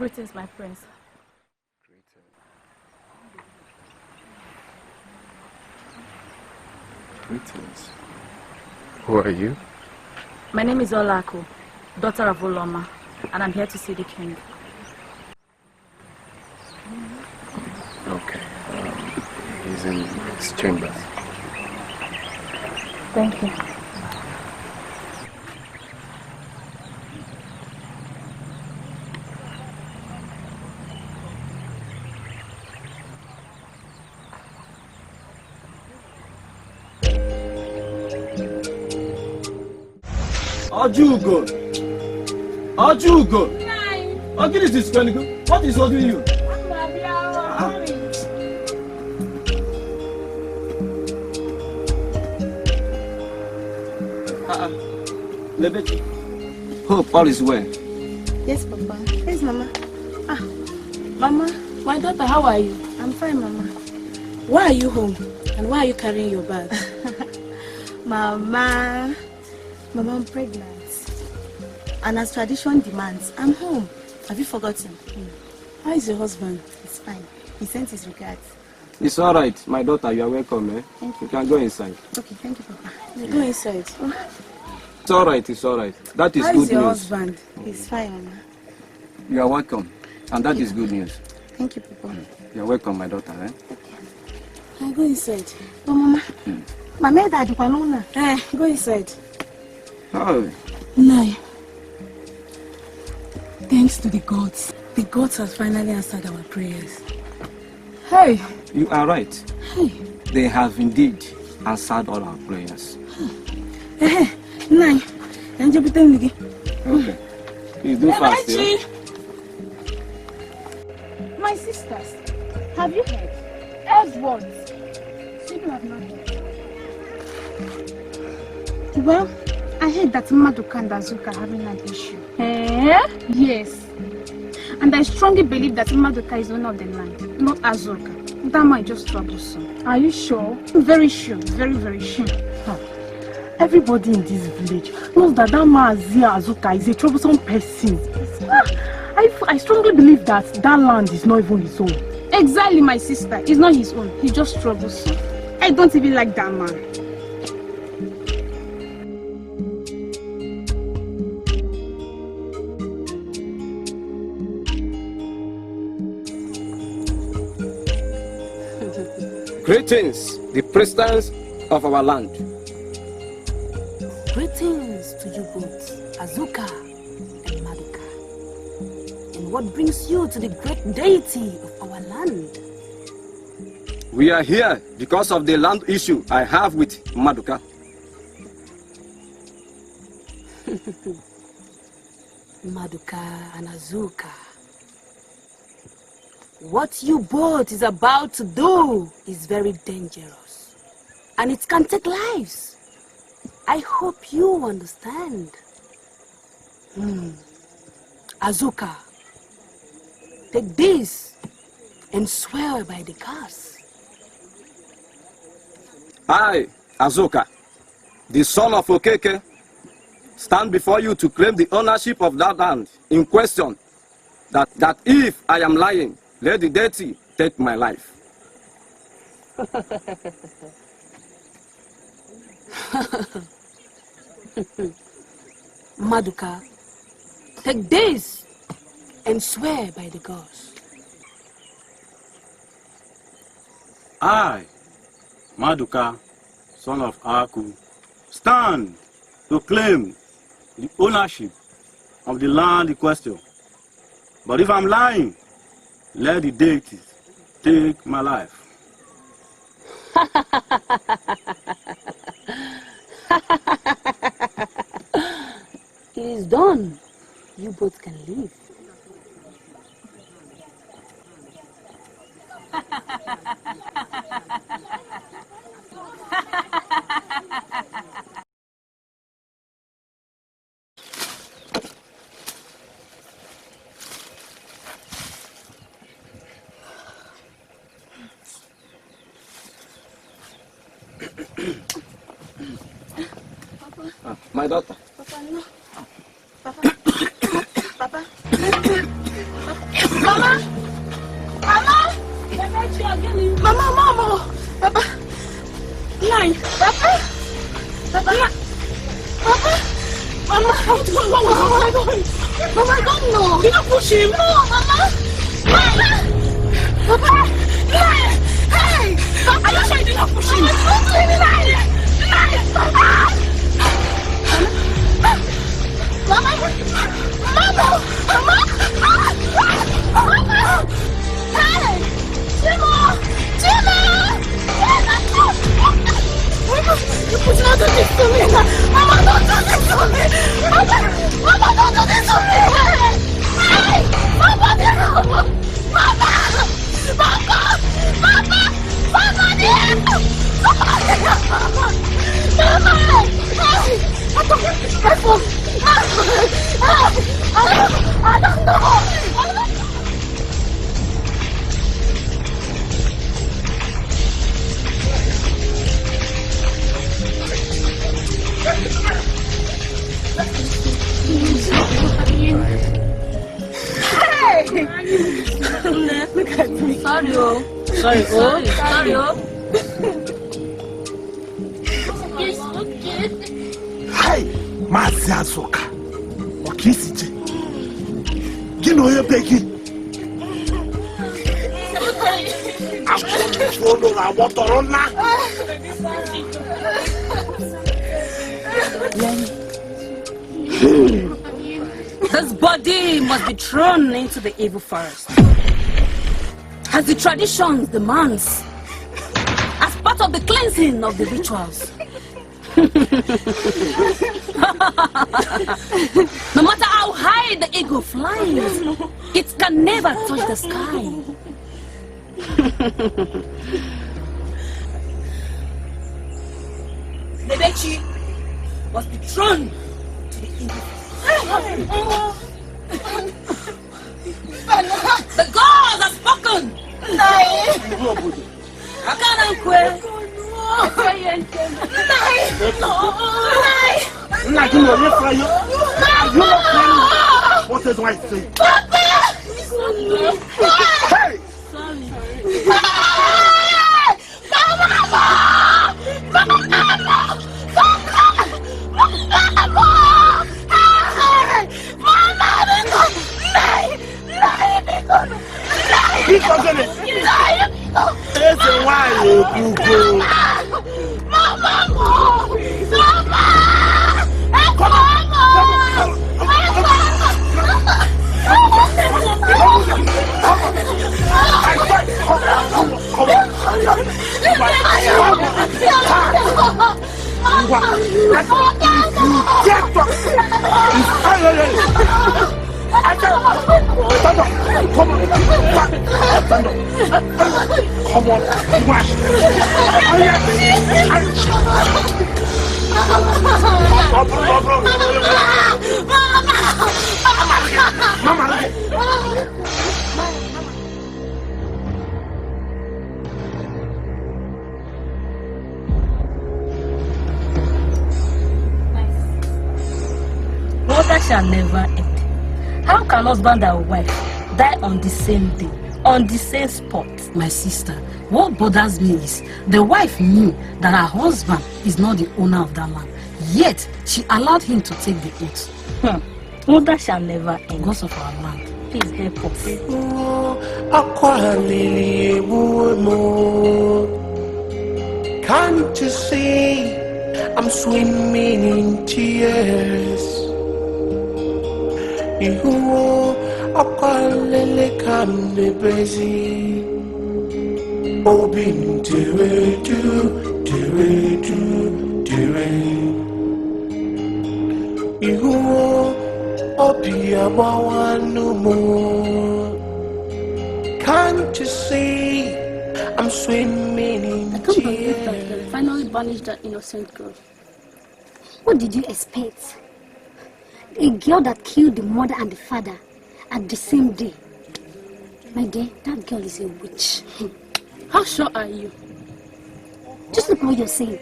Greetings, my prince. Greetings. Who are you? My name is Ola Ako, daughter of Oloma, and I'm here to see the king. Okay. He's in his chambers. Thank you. Ajugo! Ajugo! What is this, Kanigo? What is holding you? Lebeki. Hope all is well. Yes, Papa. Where's Mama? Mama. My daughter, how are you? I'm fine, Mama. Why are you home? And why are you carrying your bag? Mama, I'm pregnant. And as tradition demands, I'm home. Have you forgotten? How is your husband? It's fine. He sent his regards. It's all right, my daughter. You are welcome, eh? Thank you. You can go inside. Okay, thank you, Papa. Go inside. It's all right. It's all right. That is How good is your news. husband? He's fine, Mama. You are welcome, and that is good news. Thank you, Papa. You are welcome, my daughter, eh? I'll go inside. Oh, Mama. Mama, Daddy, Palona. Go inside. Oh. Nai. Thanks to the gods. The gods have finally answered our prayers. Hey! You are right. Hey! They have indeed answered all our prayers. Nai. Okay. You do fast, yeah? My sisters, have you heard? Heard what? You have not heard. Well, I heard that Maduka and Azuka are having an issue. Yes. And I strongly believe that Maduka is owner of the land, not Azuka. That might just troublesome. Are you sure? Very sure. Very, very sure. Everybody in this village knows that Mazia Azuka is a troublesome person. I strongly believe that land is not even his own. Exactly, my sister. It's not his own. He's just troublesome. I don't even like that man. Greetings, the presidents of our land. Greetings to you both, Azuka and Maduka. And what brings you to the great deity of our land? We are here because of the land issue I have with Maduka. Maduka and Azuka. What you both is about to do is very dangerous. And it can take lives. I hope you understand. Azuka, take this and swear by the curse. I, Azuka, the son of Okeke, stand before you to claim the ownership of that land in question. That if I am lying, let the deity take my life. Maduka, take this and swear by the gods. I, Maduka, son of Aku, stand to claim the ownership of the land in question. But if I'm lying, let the deities take my life. It is done. You both can leave. My daughter. Papa, no. Papa. Papa. Mama! Mama! Mama! Papa! Nine! Papa! Papa! Papa! Mama! Mama, I don't know! You don't push him! No, Mama! Mama! Papa! Nine! Hey! Papa! Are you sure you did not push him? Nine! Papa! Mama! Mama! Mama! Hey! Timo! You put not do this to me! Mama, don't do this to me! Mama, don't do this to me! Hey! Mama, no! Mama! I don't know! Hey! Look at me. Sorry, Hi, Mazi Azoka. Okisije. Gino ye begi. Follow la waterona. This body must be thrown into the evil forest, as the traditions demands, as part of the cleansing of the rituals. No matter how high the eagle flies, it can never touch the sky. The Bechi must be thrown to the evil forest. The gods have spoken! What is I say? Hey! Water shall never end. How can husband and wife die on the same day, on the same spot? My sister, what bothers me is the wife knew that her husband is not the owner of that land, yet she allowed him to take the oath. Water shall never end. Because of our land. Please help us. Can't you see I'm swimming in tears? You akwalele kamne bezi obin do you obi abawanu mo. Can't you see I'm swimming in tears? I can't believe that they finally banished that innocent girl. What did you expect? A girl that killed the mother and the father at the same day. My dear, that girl is a witch. How sure are you? Just look what you're saying.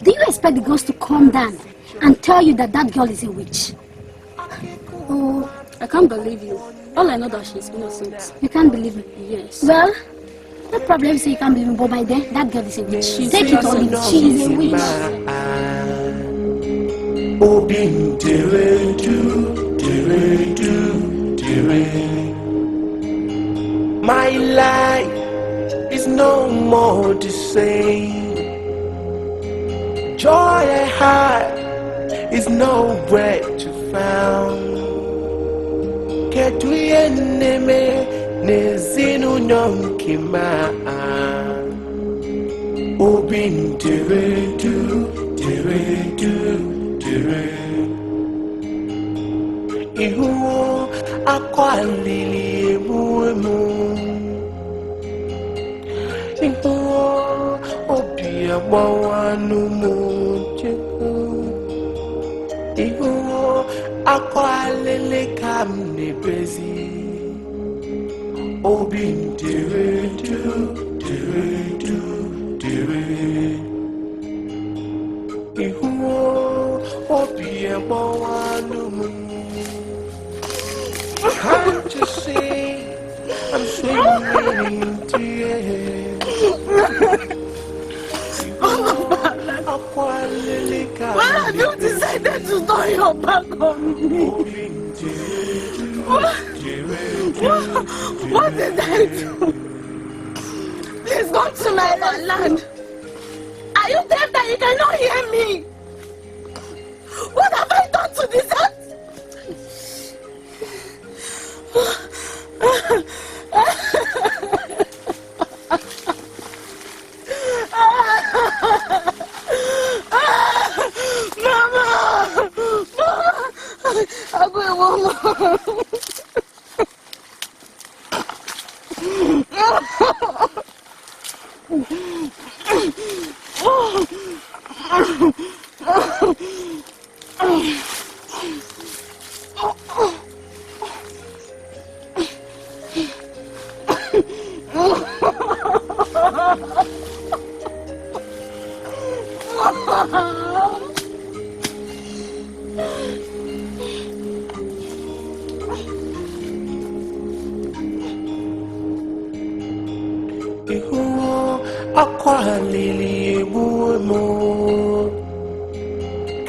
Do you expect the girls to calm down and tell you that that girl is a witch? Oh, I can't believe you. All I know that she's innocent. You can't believe me? Yes. Well, no problem, so you can't believe me, but by then, that girl is a witch. Take it or leave it. She is a witch. My life is no more the same. Joy I had is nowhere to found. Ketuye neme nezinu nyonkima. Obin deredu. Ihuo akwalili emuemu. Ihuo obi agbawanu mojeku. Ihuo akwalele kamnebezi. Obi deredu. Ihuo obi agbawanu mojeku. Can't you see I'm swimming in tears? Why have you decided to turn your back on me? What did I do? Please come to my land. Are you deaf that you cannot hear me? What have I done to this earth?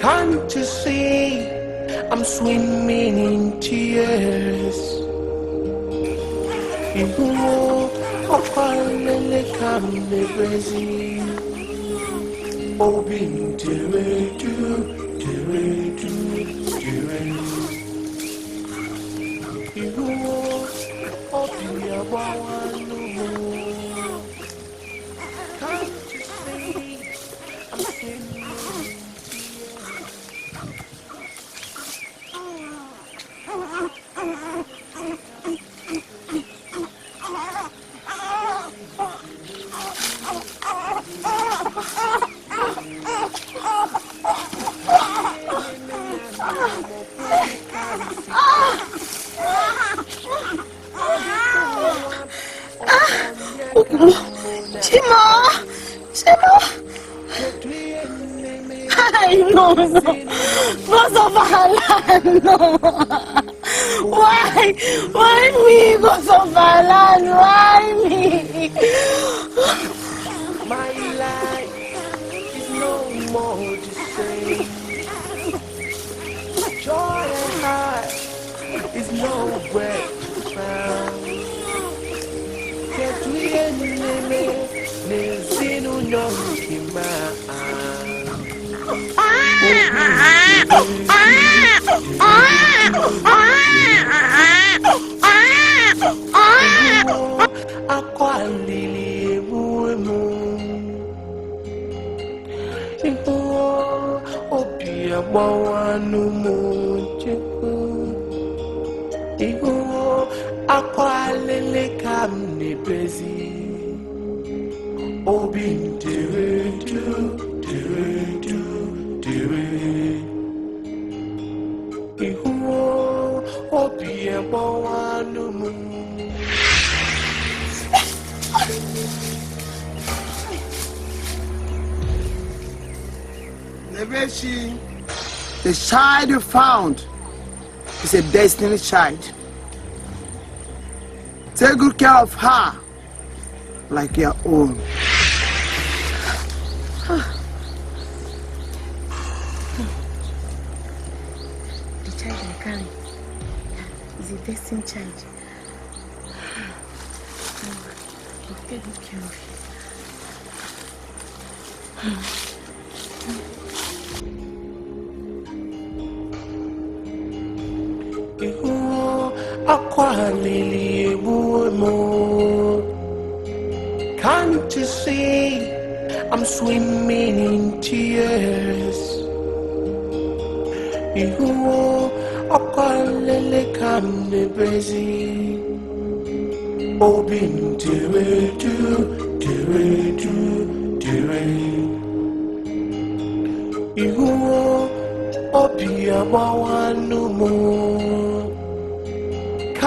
Can't you see I'm swimming in tears? Ihuo akwalele kamnebezi. Obin deredu. Ihuo obi agbawanu mo. Can't you see I'm swimming? No. Boss of Allah, no. Why me, boss of Allah? Why me? My life is no more the same. Joy and heart is nowhere to found. Ketuye neme nezinu nyonkima. Akwalili emuemu. Ihuo obi agbawanu mojeku. Ihuo akwalele kamnebezi. Obi deredu. Ihuo obi agbawanu mo. Neveshi, the child you found is a destiny child. Take good care of her like your own. The child I carry is a destined child. I'll take good care of him. Can't you see I'm swimming in tears?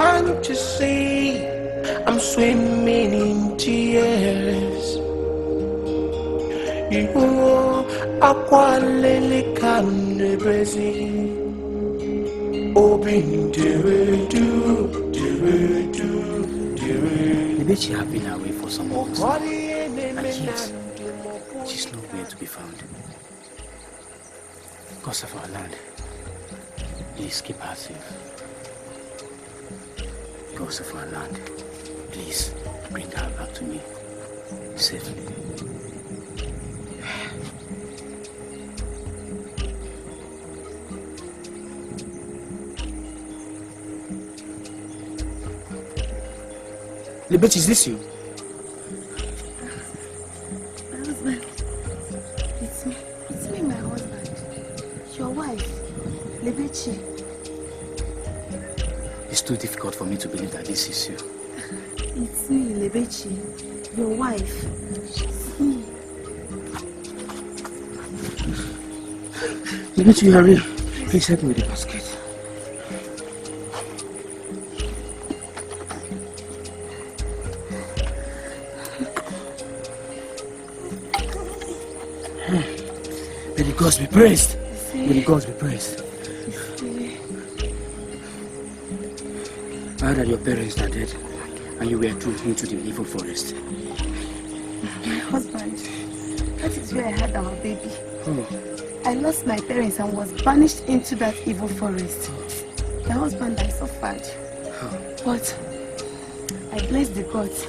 Can't you see I'm swimming in tears? Maybe she has been away for some months now, and yet she's nowhere to be found. Because of our land, please keep her safe. Because of our land, please bring her back to me safely. Libet, is this you? My husband. It's me. It's me, my husband. Your wife, Lebechi. It's too difficult for me to believe that this is you. It's me, Lebechi. Your wife. It's me. Libet, you are real. Please help me with the basket. May the gods be praised. May the gods be praised. I heard that your parents are dead and you were thrown into the evil forest. My husband. That is where I had our baby. Oh. I lost my parents and was banished into that evil forest. My husband, I suffered. But I bless the gods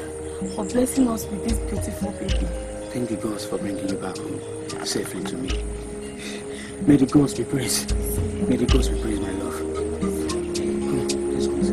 for blessing us with this beautiful baby. Thank the gods for bringing you back home safely to me. May the gods be praised. May the gods be praised, my love. Let's go.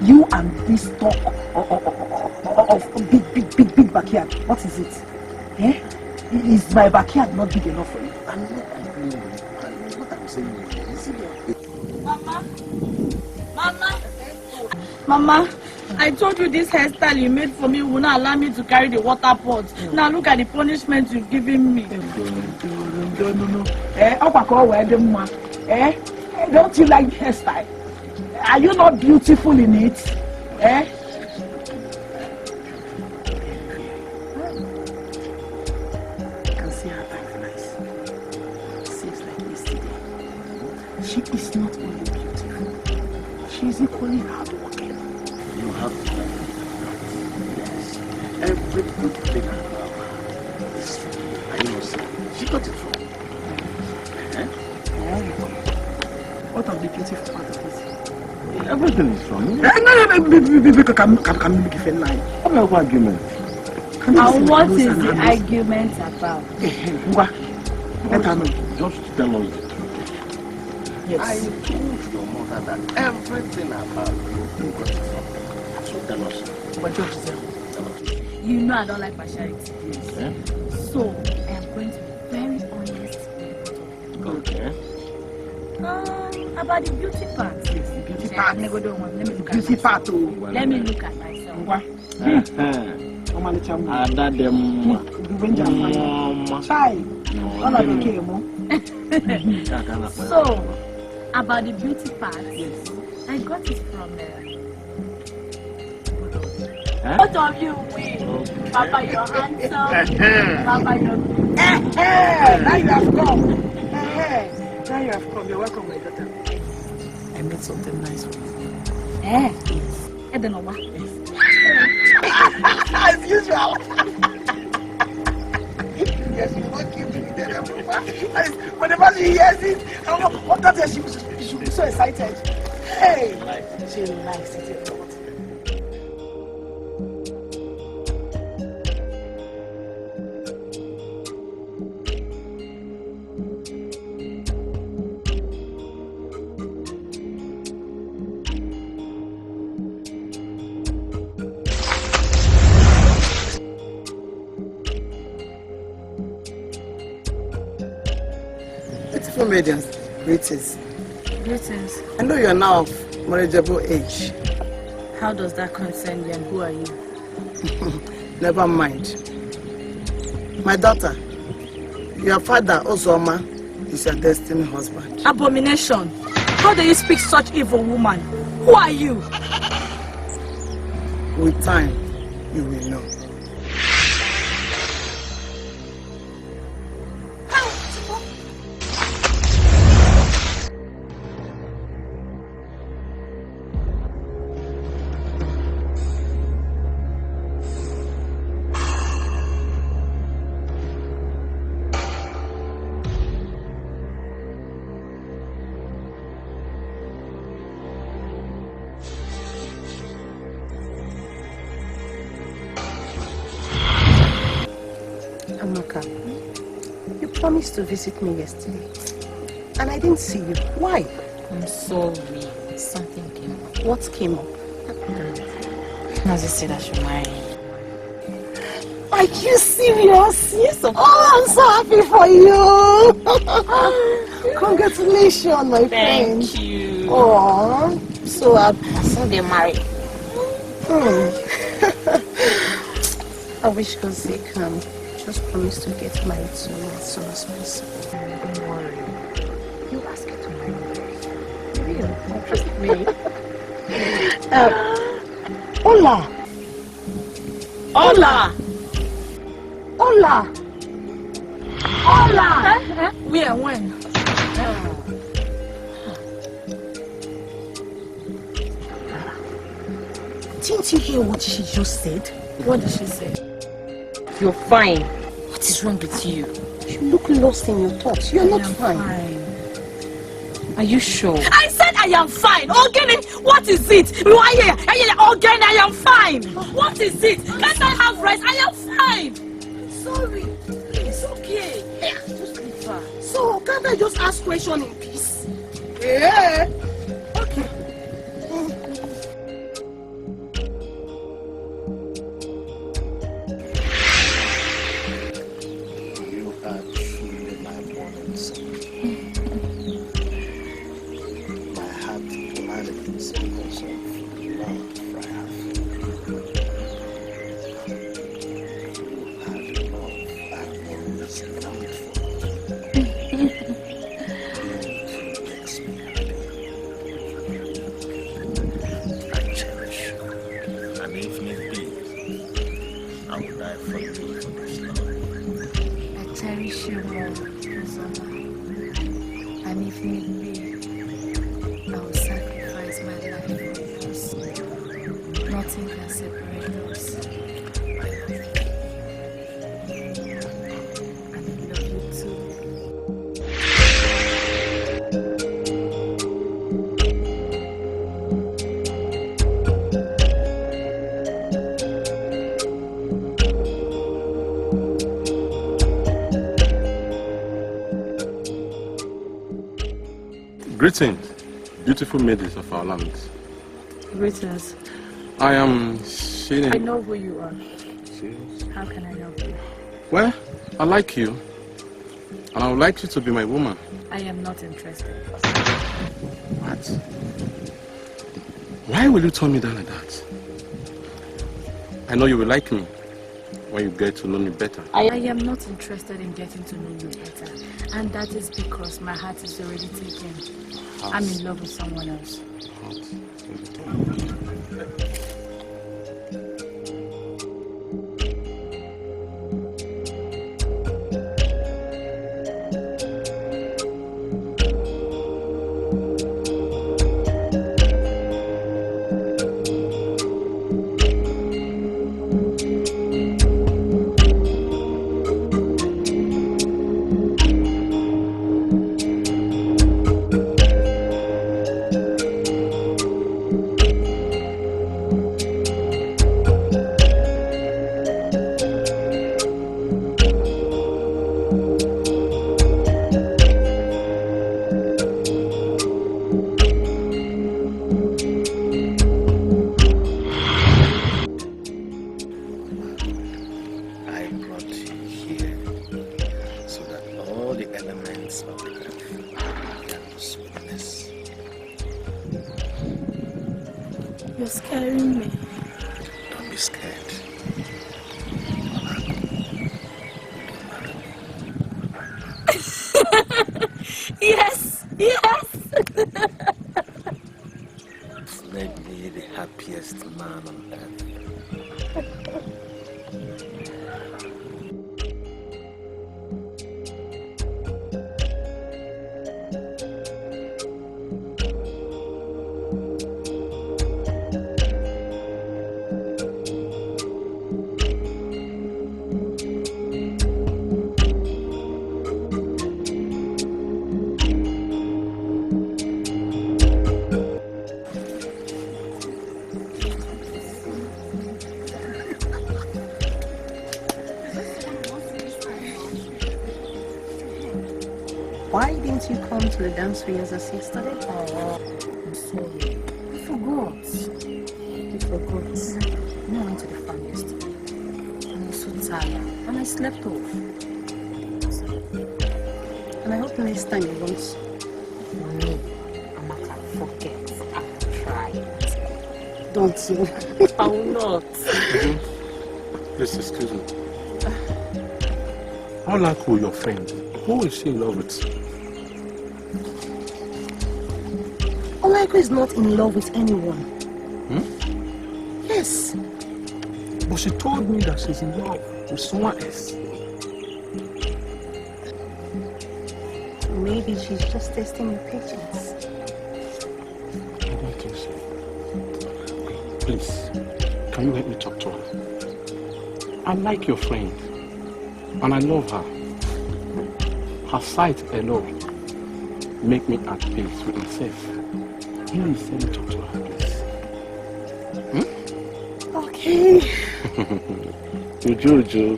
You and this talk of big backyard. What is it? Eh? Is my backyard not big enough for you? I'm not complaining. What I'm saying is, Mama, I told you this hairstyle you made for me will not allow me to carry the water pot. Now look at the punishment you've given me. No. Don't you like the hairstyle? Are you not beautiful in it? Eh? I can see her life nice. Seems like yesterday. She is not only beautiful, she is equally hardworking. you have to. Yes. Every good thing about her is true. I must say, she got it wrong. What of the beautiful part of it? Everything is wrong. No, can you give a line? What about argument? And what is the argument about? Just tell us. Yes. I told your mother that everything about you got it wrong. So tell us. But just tell us. You know I don't like partiality. Eh? So I am going to be very honest. Okay. About the beauty part. Yes, the beauty part. Let me look at Beauty part. Let me look at myself. And that them. So, about the beauty part, yes. I got it from both of you win. Okay. Papa, you're handsome. Papa, you're good. Now you have come. Now you have come. You're welcome, my daughter. I made something nice for you. Yes. I don't know what. As usual. Yes, you won't keep doing that. Whenever she hears it, what that she should be so excited. Hey, she likes it a lot. Comedians, greetings. Greetings. I know you are now of marriageable age. How does that concern you and who are you? Never mind. My daughter, your father, Ozoma, is your destined husband. Abomination! How do you speak such evil woman? Who are you? With time, you will know. You promised to visit me yesterday, and I didn't see you. Why? I'm sorry. Something came up. What came up? Nazi said I should marry you. Are you serious? Yes, of course. Oh, I'm so happy for you. Congratulations, my friend. Thank you. Oh, so happy. So they're married. I wish God's sake, just promise to get married soon as soon as possible. Don't worry. You ask her to marry me. Really? Trust me. Ola! Ola! Ola! Ola! Where and when? Didn't you hear what she just said? What did she say? You're fine. What is wrong with you? You look lost in your thoughts. You're not fine. Are you sure? I said I am fine. Ogene, what is it? Ogene, I am fine. What is it? Can't I have rest? I am fine. Sorry. It's okay. Yeah, just leave her. So, can't I just ask questions in peace? Yeah. Okay. Greetings, beautiful ladies of our land. Greetings. I am Shini. I know who you are. How can I help you? Well, I like you, and I would like you to be my woman. I am not interested. What? Why will you turn me down like that? I know you will like me, when you get to know me better. I am not interested in getting to know you better. And that is because my heart is already taken. I'm in love with someone else. You're scaring me. Don't be scared. Yes, yes. It's made me the happiest man on earth. Why didn't you come to the dance rehearsal yesterday? Oh, I'm sorry. I forgot. You forgot. I went to the farm yesterday. I was so tired and I slept off. And I hope next time you won't. Me, I'm not gonna forget. I will try. Don't you? I will not. Please excuse me. Ola, your friend. Who is she in love with? Ola is not in love with anyone. Hmm? Yes. But she told me that she's in love with someone else. Maybe she's just testing your patience. I don't think so. Please, can you let me talk to her? I like your friend, and I love her. Her sight alone make me at peace with myself. Please let me talk to her, please. Hmm? Okay. Jojo.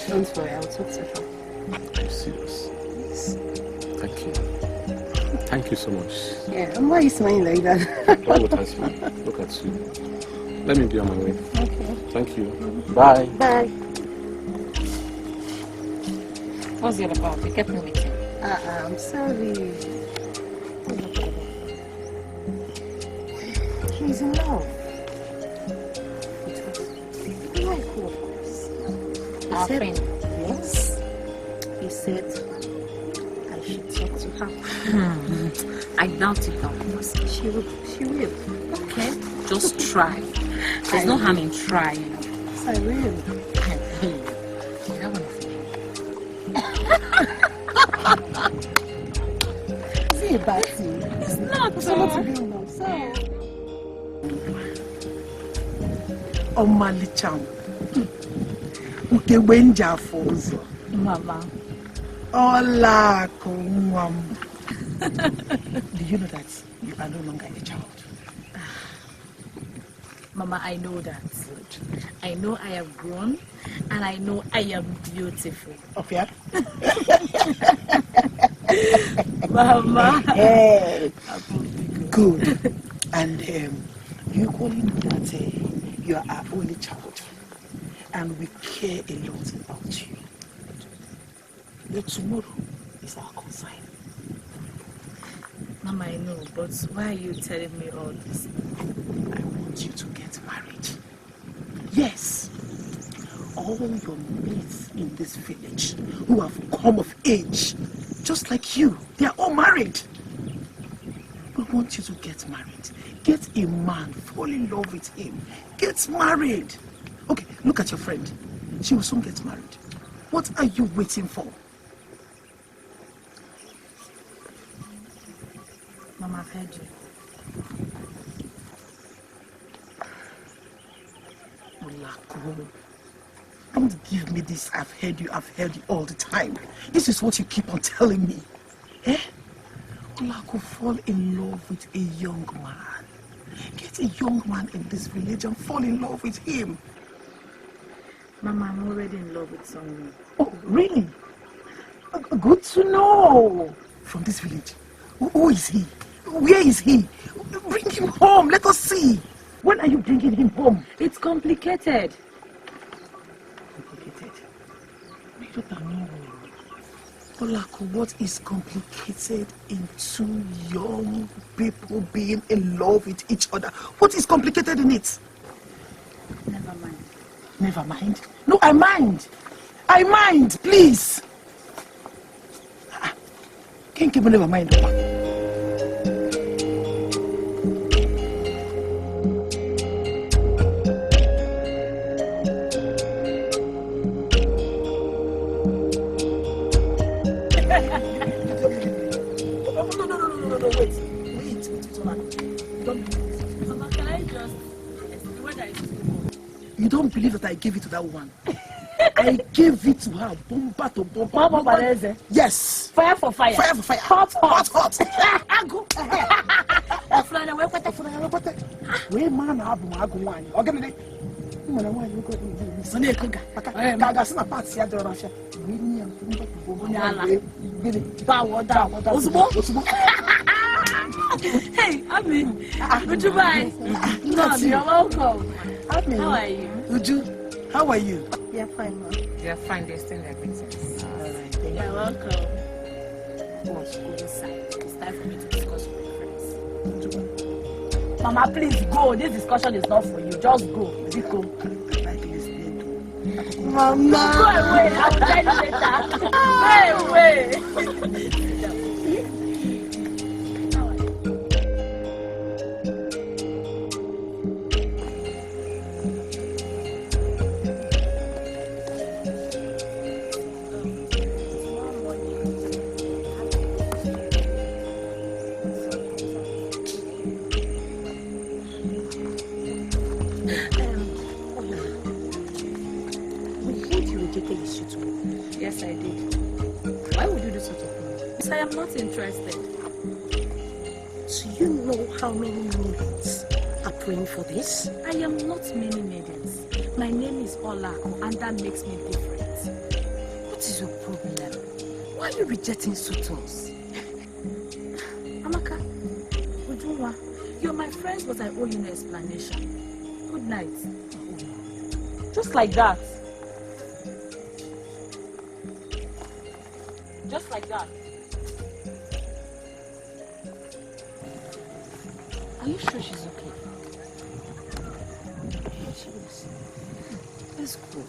Don't worry, I'll talk to her. Are you serious? Yes. Thank you. Thank you so much. Yeah, and why are you smiling like that? Why would I smile? Look at you. Let me be on my way. Okay. Thank you. Bye. Bye. What's it about? You kept me waiting. I'm sorry. He's in love. Why, of course. Our friend. Yes. He said I should talk to her. I doubt it now. She will. Okay. Just try. There's no harm in trying. Yes, I will. Is it a bad thing? It's not. It's not to be in love. So. Omalicham. Ukewenja fozo. Mama. Ola kumwam. Do you know that you are no longer a child? Mama, I know that. I know I have grown, and I know I am beautiful. Okay. Mama. Hey. Good. And you equally know that you are our only child, and we care a lot about you. But tomorrow is our consign. Mama, I know, but why are you telling me all this? I want you to get married. Yes. all your mates in this village who have come of age, just like you, they are all married. We want you to get married. Get a man, fall in love with him. Get married. Okay, look at your friend. She will soon get married. What are you waiting for? Mama, I've heard you. Olako, don't give me this I've heard you all the time. This is what you keep on telling me. Eh? Olako, fall in love with a young man. Get a young man in this village and fall in love with him. Mama, I'm already in love with someone. Oh, really? Good to know. From this village. Who is he? Where is he? Bring him home. Let us see. When are you bringing him home? It's complicated. Complicated? Olako, what is complicated in two young people being in love with each other? What is complicated in it? Never mind. Never mind? No, I mind. I mind, please. Can't keep never mind. You don't believe that I gave it to that woman? I gave it to her, bumper to bumper. Yes. Fire for fire. Fire for fire. Hot, hot. Hot, hot. Go. Where man have my one? Okay, Hey, Ami, would you buy? No, you're welcome. Ami, how are you? Uju, how are you? You're fine, Mom. You're fine, they're still their greetings. You're welcome. Let's go inside. It's time for me to discuss with my friends. Mama, please go. This discussion is not for you. Just go. Go. Mama. Go away. I will tell you later. Go away. Yes, I did. Why would you do such a thing? Because I am not interested. Do you know how many maidens are praying for this? I am not many maidens. My name is Ola, and that makes me different. What is your problem? Why are you rejecting suitors? Amaka, Ujunwa, you're my friends, but I owe you an explanation. Good night. Just like that. Just like that. Are you sure she's okay? She is. Let's go.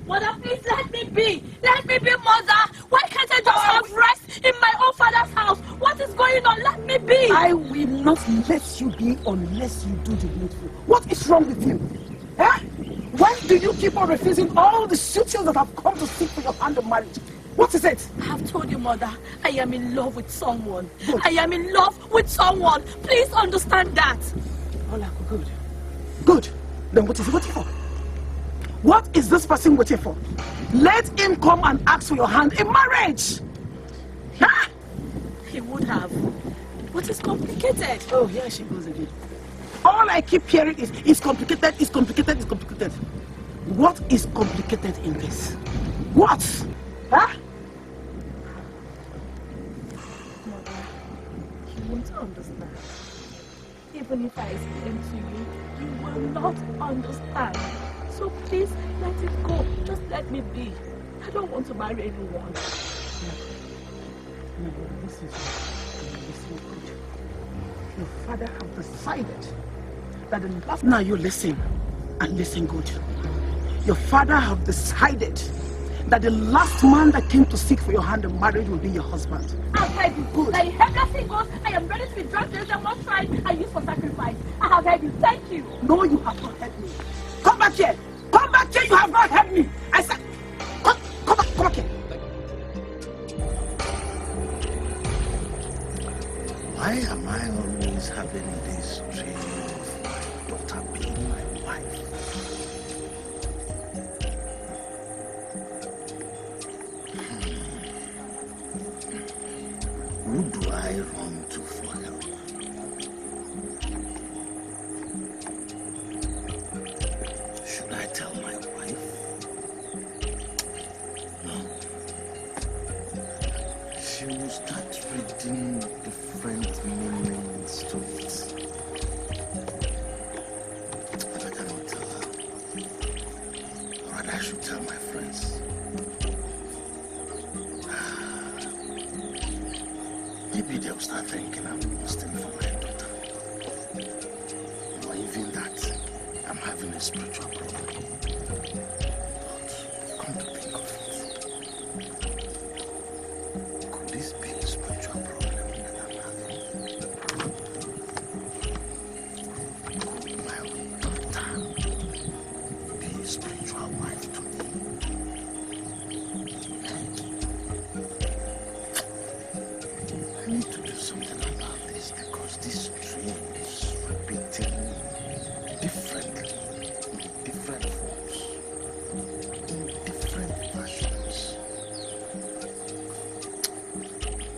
Mother, please let me be. Let me be, Mother. Why can't I just have rest in my own father's house? What is going on? Let me be. I will not let you be unless you do the needful. What is wrong with you? Huh? Why do you keep on refusing all the suitors that have come to seek for your hand of marriage? What is it? I have told you, Mother, I am in love with someone. Good. I am in love with someone. Please understand that. Ola, good. Good. Then what is he waiting for? What is this person waiting for? Let him come and ask for your hand in marriage. Huh? He would have. But it's complicated. Oh, here she goes again. All I keep hearing is, it's complicated, it's complicated, it's complicated. What is complicated in this? What? Huh? Mother, you won't understand. Even if I explain to you, you will not understand. So please, let it go. Just let me be. I don't want to marry anyone. No, this is good. Your father has decided that the last... Now you listen. And listen good. Your father have decided that the last man that came to seek for your hand in marriage will be your husband. I've heard you. Good. Like, heard that thing goes, I am ready to be drugged, I'm not tried and used for sacrifice. I have heard you. Thank you. No, you have not heard me. Come back here. Come back here. You have not heard me. I said, come back here. Why am I always having this dream of my daughter being my wife? Who do I run to for help? Should I tell my wife? No. She will start reading different meanings to it. But I cannot tell her. Or rather, I should tell my friends. Maybe they'll start thinking I'm lusting for my daughter. Or even that I'm having a spiritual problem. But come to think of it, could this be a spiritual problem that I'm having? Could my daughter be a spiritual wife to me? I need to do something about this because this dream is repeating differently, in different forms, in different fashions.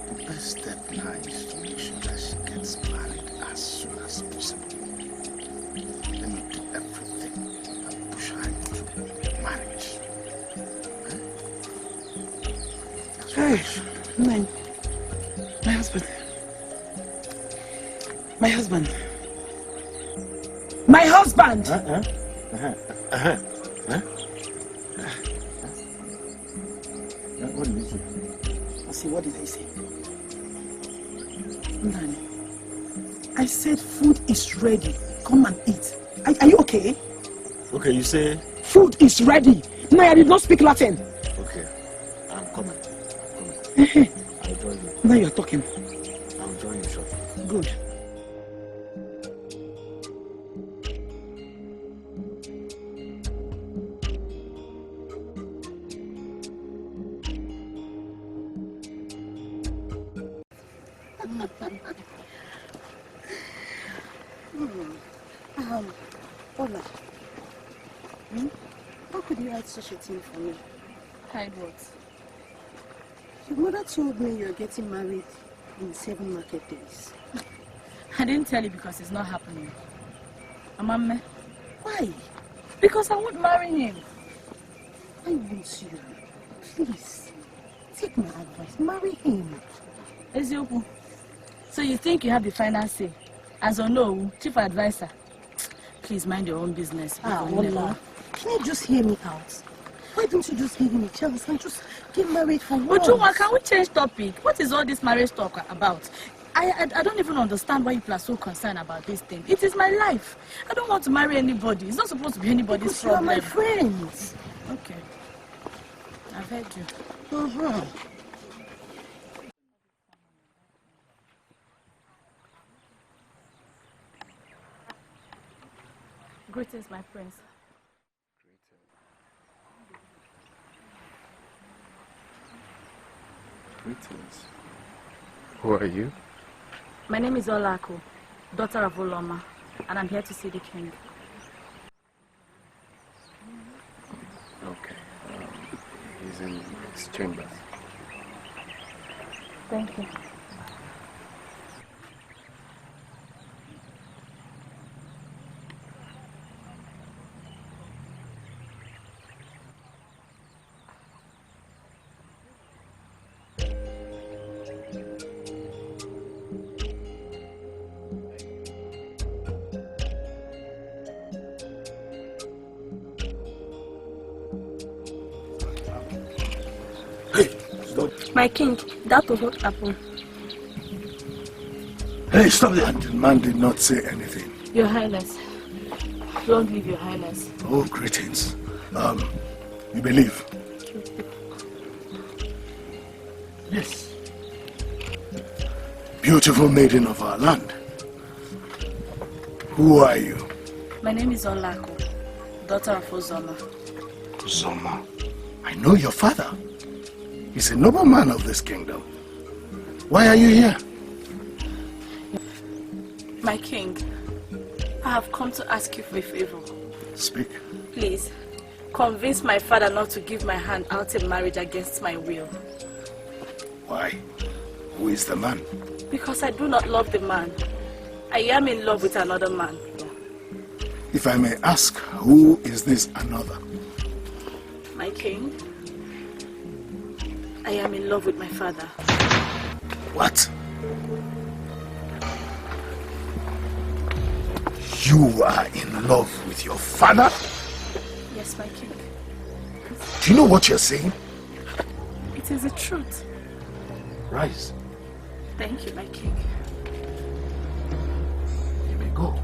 The best step now is to make sure that she gets married as soon as possible. Let me do everything and push her into marriage. Hey, man. My husband. My husband. My husband! What did you say? I see, what did I say? Nani, I said food is ready. Come and eat. Are you okay? Okay, you say? Food is ready. No, I did not speak Latin. Okay, I'm coming. I'll join you. Now you're talking. I'll join you shortly. Good. Ola, how could you hide such a thing from me? Hide what? Your mother told me you're getting married in 7 market days. I didn't tell you because it's not happening. Amamme. Why? Because I won't marry him. I want you. Please, take my advice. Marry him. Ezioku. So you think you have the final say? As no chief advisor. Please mind your own business. Ola, can you just hear me out? Why don't you just give him a chance and just get married for once? Ujuma, can we change topic? What is all this marriage talk about? I don't even understand why people are so concerned about this thing. It is my life. I don't want to marry anybody. It's not supposed to be anybody's problem. You are my friends. Okay. I've heard you. Greetings, my prince. Greetings. Who are you? My name is Ola, daughter of Uloma, and I'm here to see the king. Okay. He's in his chambers. Thank you. My king, that was what happened. Hey, stop it! And the man did not say anything. Your Highness, Long live your highness. Oh, greetings. You believe? Yes. Beautiful maiden of our land. Who are you? My name is Ola, daughter of Uzoma. Uzoma? I know your father. He's a nobleman of this kingdom. Why are you here? My king, I have come to ask you for a favor. Speak. Please, convince my father not to give my hand out in marriage against my will. Why? Who is the man? Because I do not love the man. I am in love with another man. If I may ask, who is this another? My king, I am in love with my father. What? You are in love with your father? Yes, my king. Do you know what you're saying? It is the truth. Rise. Thank you, my king. You may go.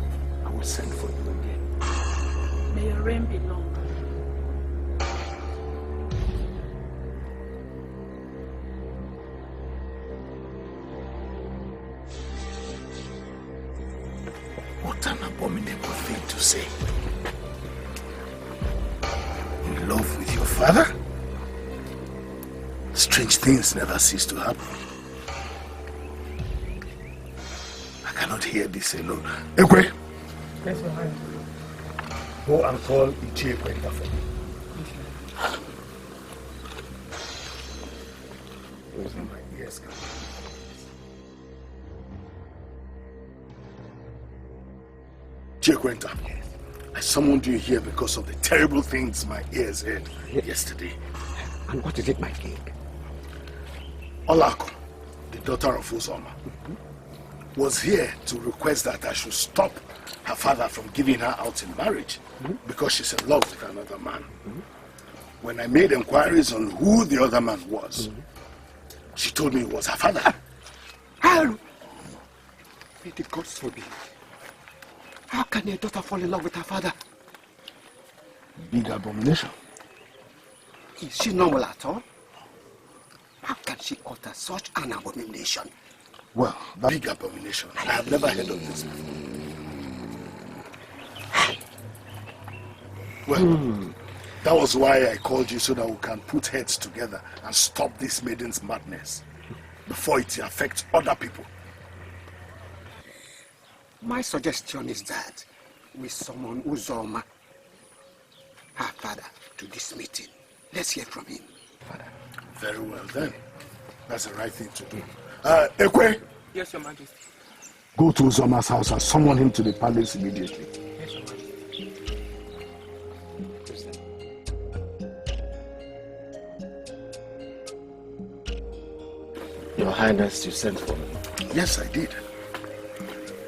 I will send for you again. May your reign be long. What an abominable thing to say. In love with your father? Strange things never cease to happen. I cannot hear this alone. Ekwe! Yes, Your Highness. Go and call Ichie Kwenta for me. Those are my ears, come. Ichie Kwenta, I summoned you here because of the terrible things my ears heard yesterday. And what is it, my king? Olako, the daughter of Uzoma, was here to request that I should stop her father from giving her out in marriage because she's in love with another man. When I made inquiries on who the other man was, she told me it was her father. How? May the gods forbid. How can a daughter fall in love with her father? Big abomination. Is she normal at all? How can she utter such an abomination? Well, that big abomination. I have never heard of this before. Well, that was why I called you so that we can put heads together and stop this maiden's madness before it affects other people. My suggestion is that we summon Uzoma, her father, to this meeting. Let's hear from him. Father. Very well then. That's the right thing to do. Ekwe! Yes, Your Majesty. Go to Uzoma's house and summon him to the palace immediately. Yes, Your Majesty. Your Highness, you sent for me. Yes, I did.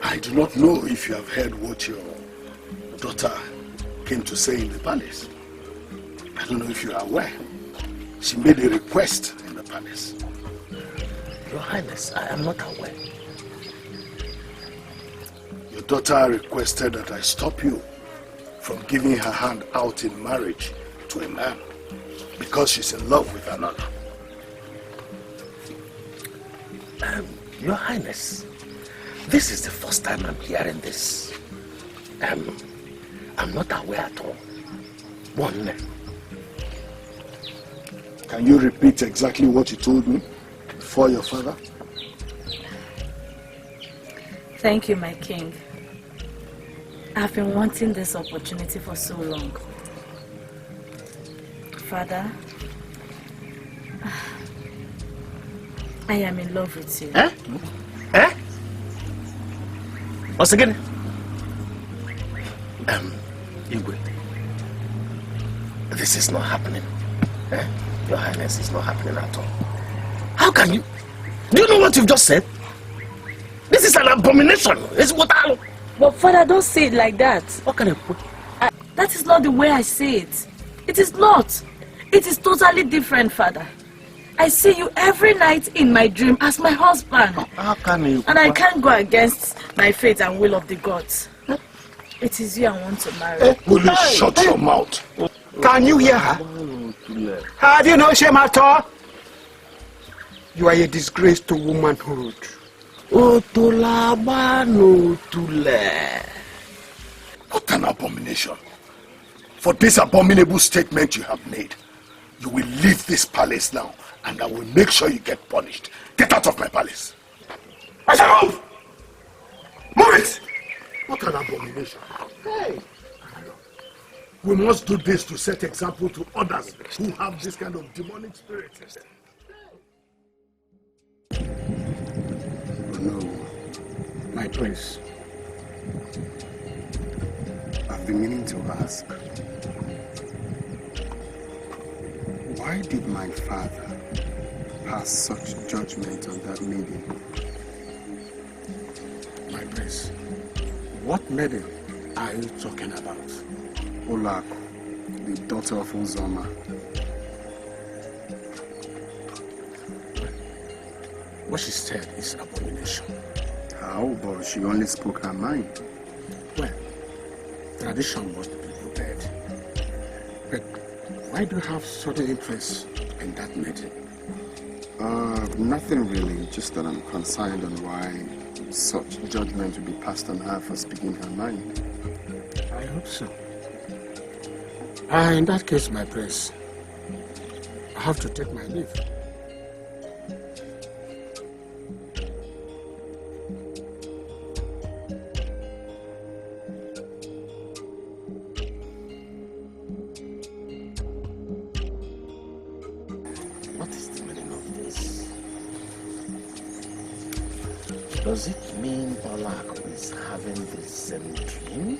I do not know if you have heard what your daughter came to say in the palace. I don't know if you are aware. She made a request in the palace. Your Highness, I am not aware. Your daughter requested that I stop you from giving her hand out in marriage to a man because she's in love with another. Your Highness, this is the first time I'm hearing this. I'm not aware at all. One. Can you repeat exactly what you told me before your father? Thank you, my king. I've been wanting this opportunity for so long. Father, I am in love with you. Eh? Eh? Once again? Igwe, this is not happening. Eh? Your Highness, is not happening at all. How can you? Do you know what you've just said? This is an abomination. It's what I... But Father, don't say it like that. What can I put? That is not the way I say it. It is not. It is totally different, Father. I see you every night in my dream as my husband. How can you? And I can't go against my fate and will of the gods. It is you I want to marry. Will you shut your mouth? Can you hear her? Have you no shame at all? You are a disgrace to womanhood. What an abomination. For this abominable statement you have made, you will leave this palace now, and I will make sure you get punished. Get out of my palace. I said move! Move it! What an abomination. Hey! We must do this to set example to others who have this kind of demonic spirit. No, my prince. I've been meaning to ask. Why did my father pass such judgment on that maiden? My prince, what maiden are you talking about? Ola, the daughter of Uzoma. What she said is abomination. How? But she only spoke her mind. Well, tradition must be obeyed. But why do you have sudden interest in that maiden? Nothing really, just that I'm concerned on why such judgment will be passed on her for speaking her mind. I hope so. In that case, my prince, I have to take my leave. What is the meaning of this? Does it mean Ola is having the same dream?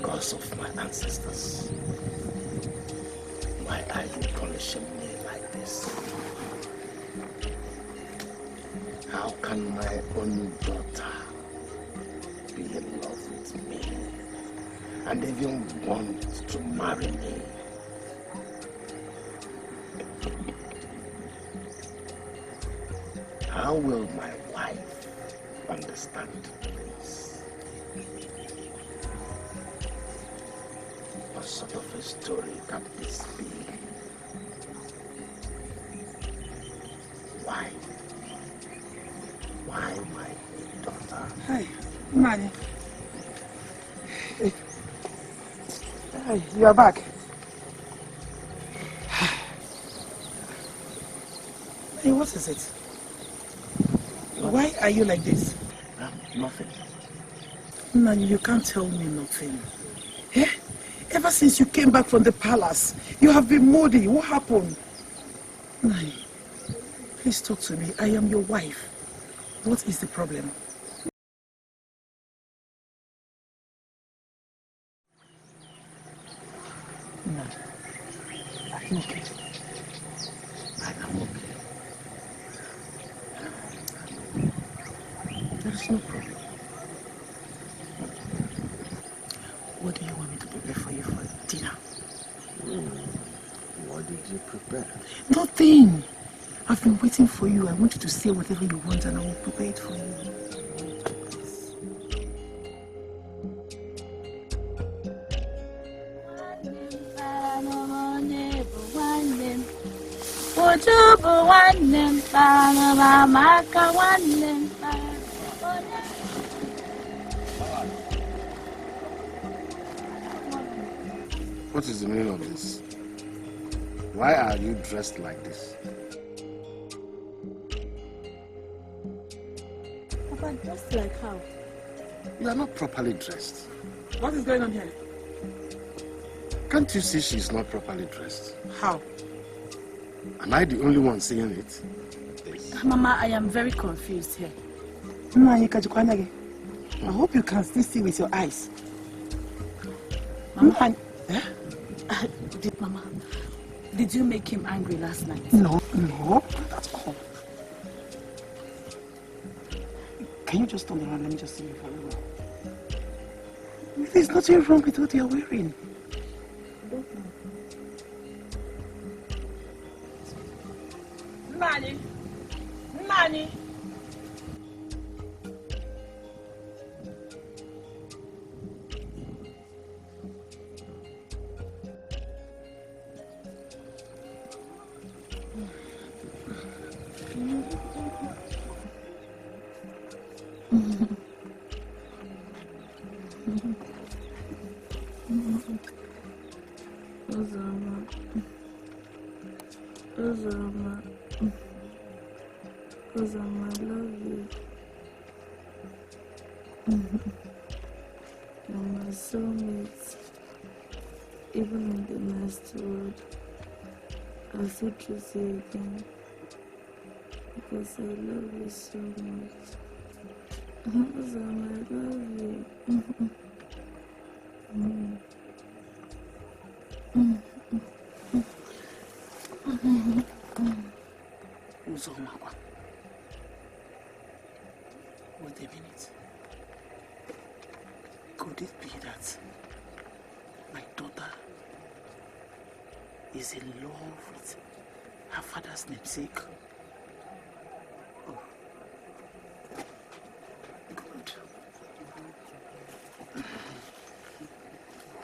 Gods of my ancestors, why are you punishing me like this? How can my own daughter be in love with me and even want to marry me? How will my wife understand this? What sort of a story can this be? Why? Why my daughter? Hi, Manny. Hi, you are back. Hey, what is it? Why are you like this? Nothing. Manny, you can't tell me nothing. Eh? Ever since you came back from the palace, you have been moody. What happened? Nani, please talk to me. I am your wife. What is the problem? No. Are you okay? I am okay. There is no problem. What do you want me to prepare for you for dinner? What did you prepare? Nothing. I've been waiting for you. I want you to say whatever you want and I will prepare it for you. What is the meaning of this? Why are you dressed like this? Papa, just like how? You are not properly dressed. What is going on here? Can't you see she's not properly dressed? How? Am I the only one seeing it? Mama, I am very confused here. I hope you can still see with your eyes. Mama, Mama, did you make him angry last night? No, that's all. Can you just turn around? Let me just see you very well. There's nothing wrong with what you're wearing. Nani? Uzoma, I love you. You're my soulmate. Even in the next world, I'll still choose you again. Because I love you so much. Uzoma, I love you. Uzoma, wait a minute. Could it be that my daughter is in love with her father's namesake? Oh. Good.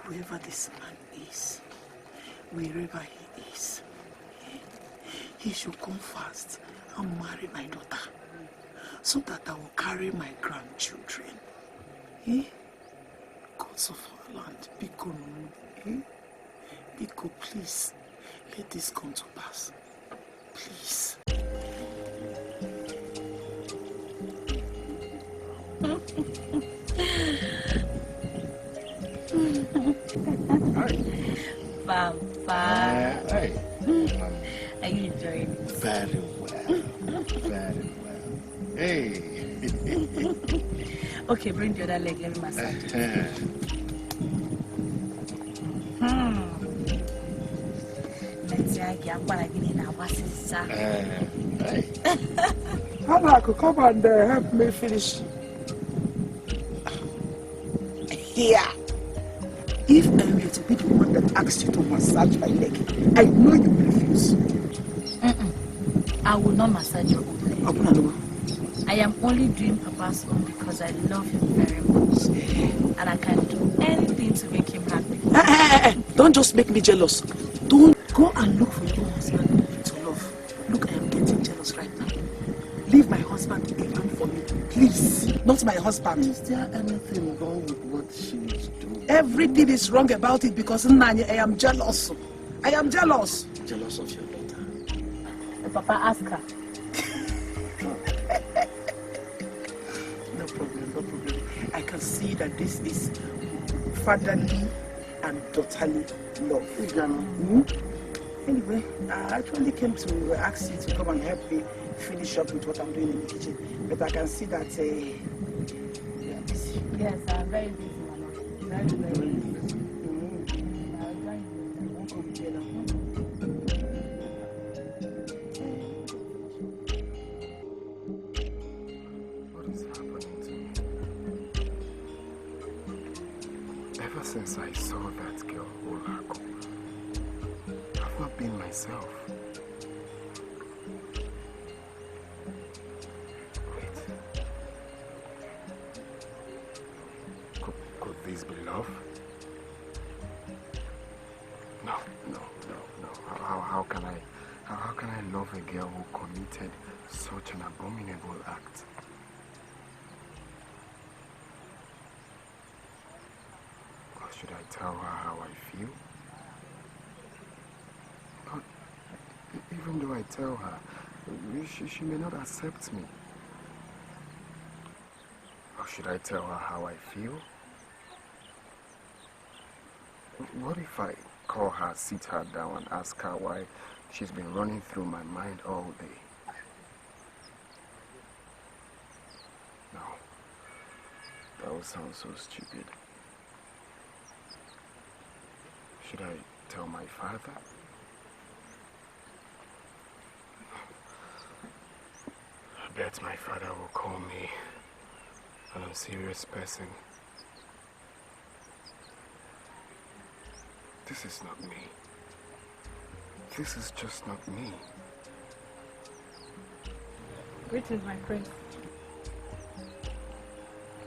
Whoever this man is, wherever he is, he should come fast and marry my daughter so that I will carry my grandchildren. Gods of our land, Biko no, Biko, please, let this come to pass. Please. Papa. Hey. Are you enjoying it? Very well. Very well. Hey. Okay, bring the other leg, let me massage it. Let's say I'm going to get in our sister. Hey. Hanaku, come and help me finish. Here. If I were to be the one that asked you to massage my leg, I know you will refuse. I will not massage your own leg. I am only doing Papa's own because I love him very much. And I can do anything to make him happy. Don't just make me jealous. Don't go and look for your husband to love. Look, I am getting jealous right now. Leave my husband alone for me, please. Not my husband. Is there anything wrong with what she is doing? Everything is wrong about it because Nanya, I am jealous. I am jealous. Jealous of your daughter. Papa, ask her. No problem. I can see that this is fatherly and daughterly love. Anyway, I actually came to ask you to come and help me finish up with what I'm doing in the kitchen. But I can see that you are busy. Yes, I'm very busy, Mama. Very busy. What is happening to me? Ever since I saw that girl, Ola, I've not been myself. Could this be love? No. How can I love a girl who committed such an abominable act? Or should I tell her how I feel? But even though I tell her, she may not accept me. Or should I tell her how I feel? What if I call her, sit her down and ask her why she's been running through my mind all day? No, that would sound so stupid. Should I tell my father? I bet my father will call me an unserious person. This is not me. This is just not me. Greetings, my prince.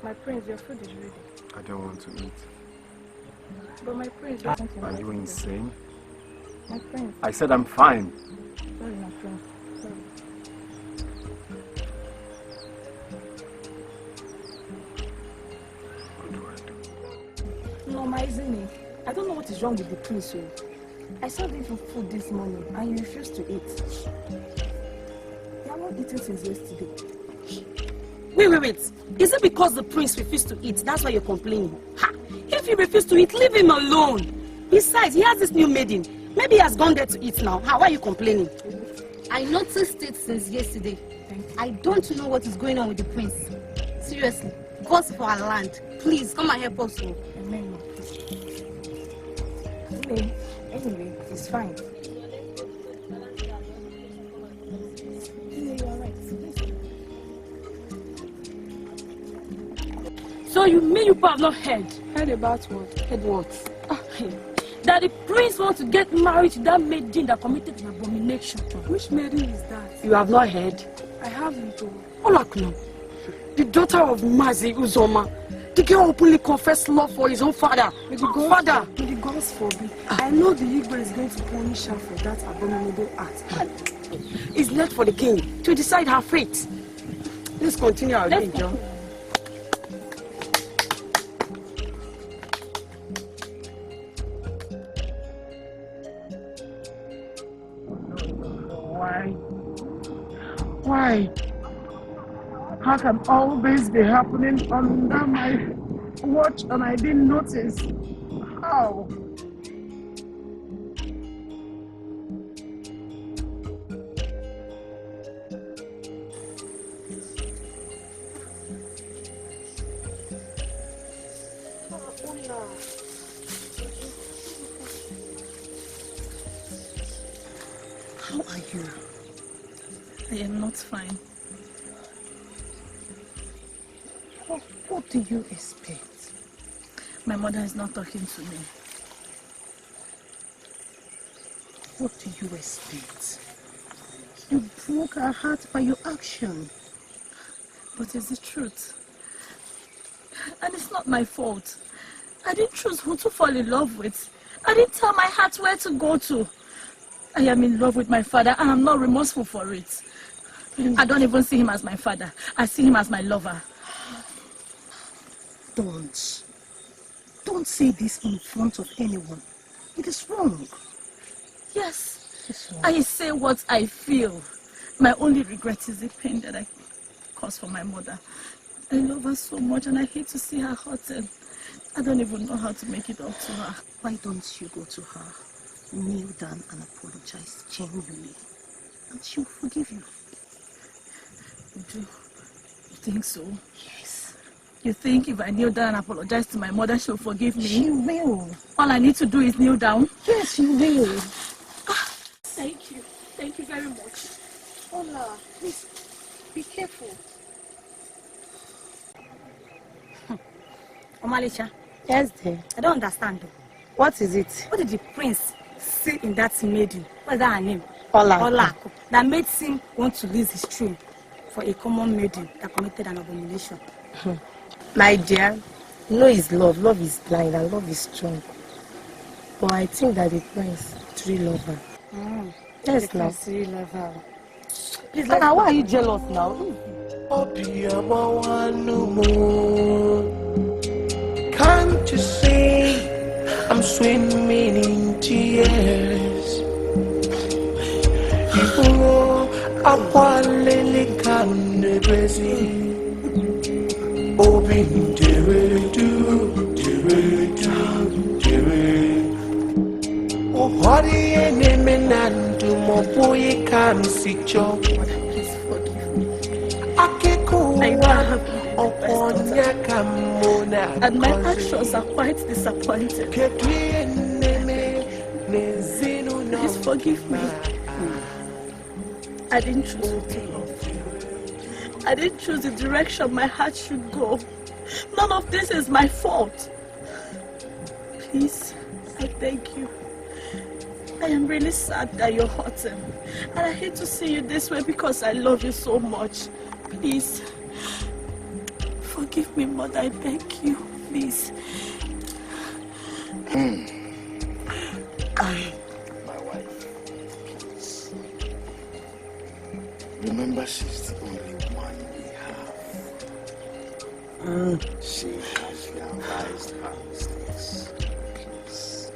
My prince, your food is ready. I don't want to eat. But my prince, Are you insane? My prince. I said I'm fine. Sorry, my prince. Sorry. What do I do? No, my Izini, I don't know what is wrong with the prince. I served you food this morning and you refused to eat. You have not eaten since yesterday. Wait. Is it because the prince refused to eat? That's why you're complaining? Ha! If he refused to eat, leave him alone. Besides, he has this new maiden. Maybe he has gone there to eat now. How are you complaining? I noticed it since yesterday. I don't know what is going on with the prince. Seriously, goes for our land. Please, come and help us. Anyway, it's fine. So you mean you have not heard? Heard about what? Heard what? That the prince wants to get married to that maiden that committed an abomination. Which maiden is that? You have not heard? I haven't. Ola, the daughter of Mazi Uzoma. The girl openly confessed love for his own father. May the gods forbid. I know the Igbo is going to punish her for that abominable act. It's left for the king to decide her fate. Let's continue our day, John. Why? How can all this be happening under my watch and I didn't notice? How? How are you? I am not fine. What do you expect? My mother is not talking to me. What do you expect? You broke her heart by your action. But it's the truth. And it's not my fault. I didn't choose who to fall in love with. I didn't tell my heart where to go to. I am in love with my father and I'm not remorseful for it. I don't even see him as my father. I see him as my lover. Don't say this in front of anyone. It is wrong. Yes, I say what I feel. My only regret is the pain that I caused for my mother. I love her so much and I hate to see her hurting. I don't even know how to make it up to her. Why don't you go to her, kneel down and apologize genuinely, and she'll forgive you? You think so? Yes. You think if I kneel down and apologize to my mother, she'll forgive me? She will. All I need to do is kneel down? Yes, she will. Thank you. Thank you very much. Ola, please, be careful. Omalisha. Yes, dear. I don't understand though. What is it? What did the prince see in that maiden? What's that her name? Ola. That made him want to lose his throne for a common maiden that committed an abomination. My dear, you know it's love. Love is blind and love is strong. But I think that the prince truly loves her. Yes, now. Really love her. Please, why are you jealous now? Can't you see I'm swimming in tears? You know I want to come to Brazil. Open oh, what the enemy and do more boy can see job. Please forgive me. I can't go and my actions are quite disappointing. Please forgive me. I didn't choose to love you. I didn't choose the direction my heart should go. None of this is my fault. Please, I beg you. I am really sad that you're hurting. And I hate to see you this way because I love you so much. Please, forgive me, Mother, I beg you. Please. My wife, please. Remember, she's the only one we have. She has realized her mistakes. Please.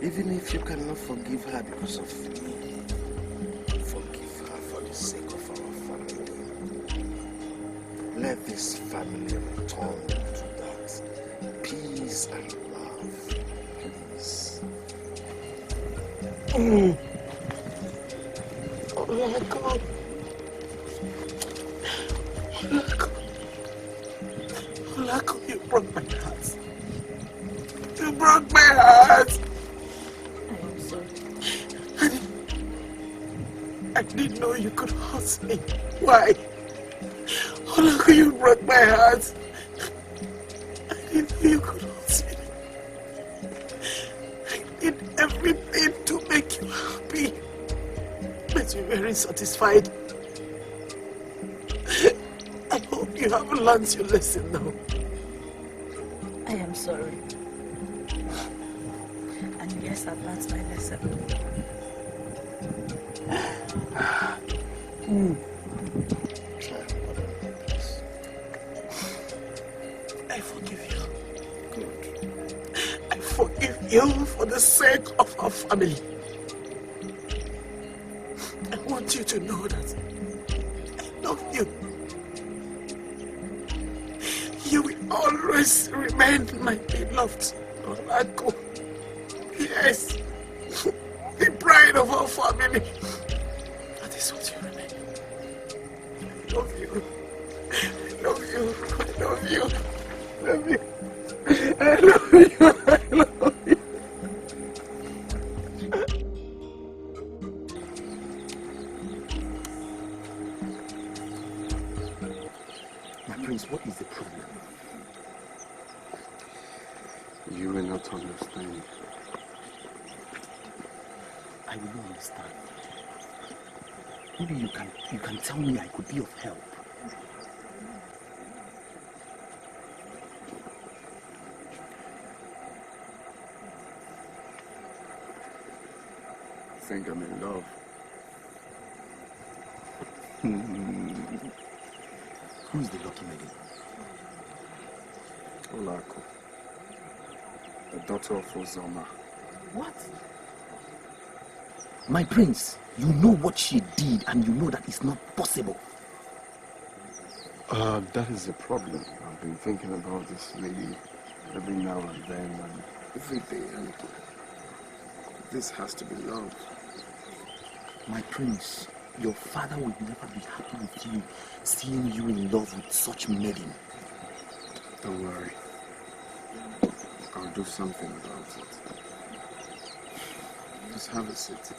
If Even if you cannot forgive her because of me, forgive her for the sake of our family. Let this family return to that peace and love, please. Oh my God. Olako, you broke my heart. You broke my heart. I am sorry. I didn't know you could hurt me. Why? Olako, you broke my heart. I didn't know you could hurt me. I did everything to make you happy. But you're very satisfied. I hope you have learned your lesson now. I am sorry. And yes, I've learned my lesson. I forgive you. Good. I forgive you for the sake of our family. I want you to know that I love you. You will always remain my beloved Olako. Yes, the pride of our family. That is what you remain. I love you. I love you. I love you. I love you. I love you. I love you. My prince, what is the problem? You will not understand. I will not understand. Maybe you can tell me I could be of help. I think I'm in love. Who is the lucky lady? Olako, the daughter of Ozoma. What? My prince, you know what she did and you know that it's not possible. That is the problem. I've been thinking about this lady every now and then and every day, and this has to be love. My prince, your father will never be happy with you, seeing you in love with such maiden. Don't worry. I'll do something about it. Just have a seat.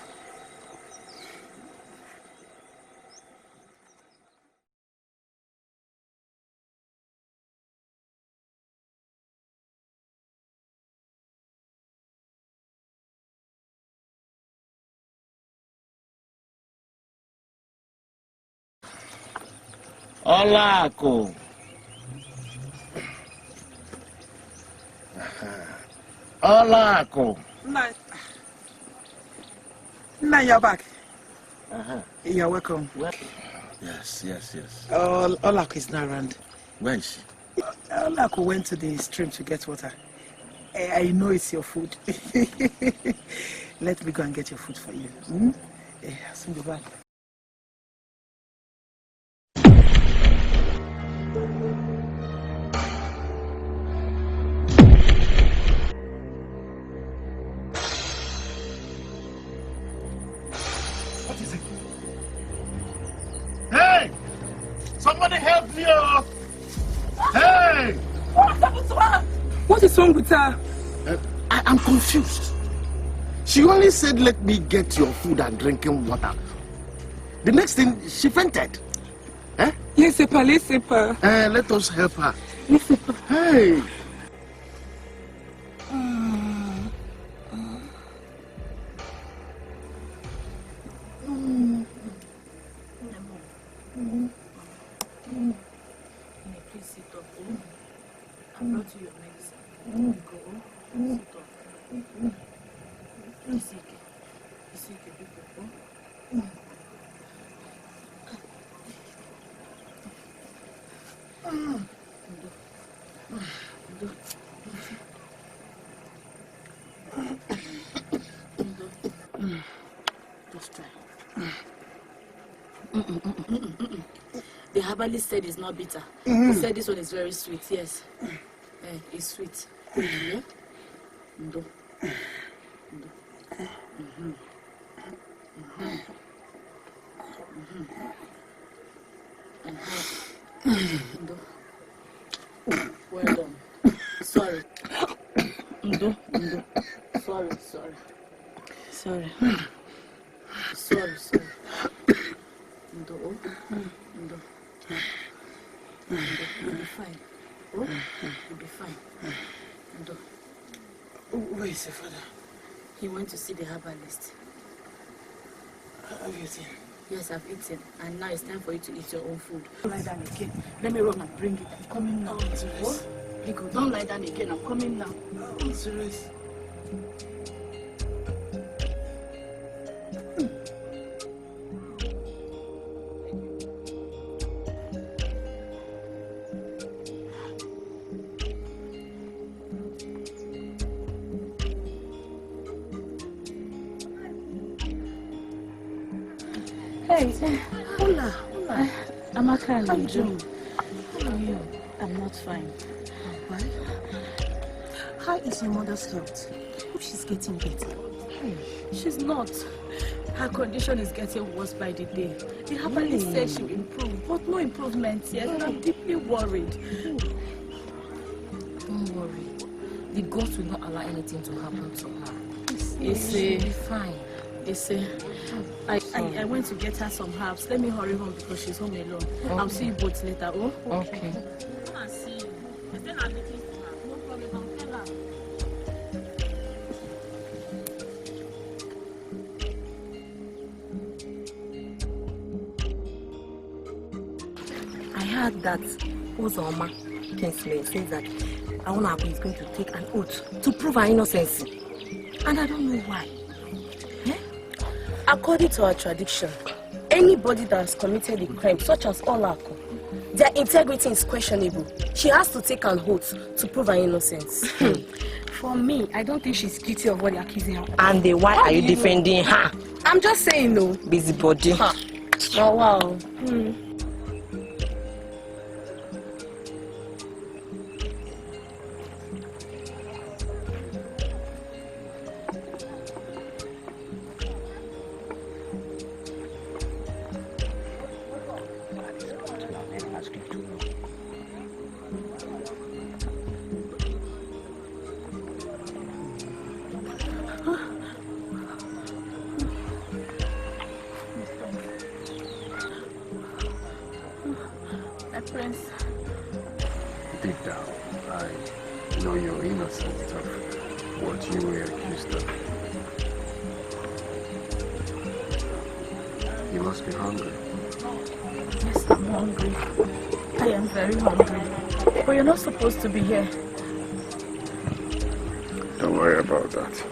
Olako. Olako. Now you're back. Uh-huh. You're welcome. Yes. Olako is not around. Where is she? Olako went to the stream to get water. I know it's your food. Let me go and get your food for you. I'll soon be back. What is it? Hey! Somebody help me! Hey! What happened to her? What is wrong with her? I am confused. She only said, let me get your food and drinking water. The next thing, she fainted. Eh? Laissez pas. Let us help her. Hey! Please sit up. I brought you your medicine. Go. Sit up. Isike, people. Let's try. The herbalist said it's not bitter. He said this one is very sweet, yes. It's sweet. Yeah? Ndo. Ndo. Ndo. Well done. Sorry. Ndo. Sorry. Sorry. Ndo. You'll be fine. Oh, you'll be fine. Ndo. Where is your father? He went to see the herbalist. Have you eaten? Yes, I've eaten. And now it's time for you to eat your own food. Don't lie down again. Let me run and bring it. I'm coming now. What? Nico, don't lie down again. I'm coming now. I'm serious. Hey, Ola. I'm okay. How you doing? How are you? I'm not fine. Why? How is your mother's health? Hope she's getting better. She's not. Her condition is getting worse by the day. The herbalist said she'll improve, but no improvement yet, and I'm deeply worried. Don't worry. The gods will not allow anything to happen to her. She'll be fine. I went to get her some herbs. Let me hurry home because she's home alone. Okay. I'll see you both later. Oh? Okay. Come and see you. I still have meetings to have. No problem. I'll tell her. I heard that Uzoma Kinsley says that Ola is going to take an oath to prove her innocence. And I don't know why. According to our tradition, anybody that has committed a crime, such as Ola, their integrity is questionable. She has to take an oath to prove her innocence. For me, I don't think she's guilty of what they're accusing her of. And then why are you defending her? I'm just saying, no. Busybody. Oh, wow. Deep down, I know you're innocent of what you were accused of. You must be hungry. Yes, I'm hungry. I am very hungry. But you're not supposed to be here. Don't worry about that.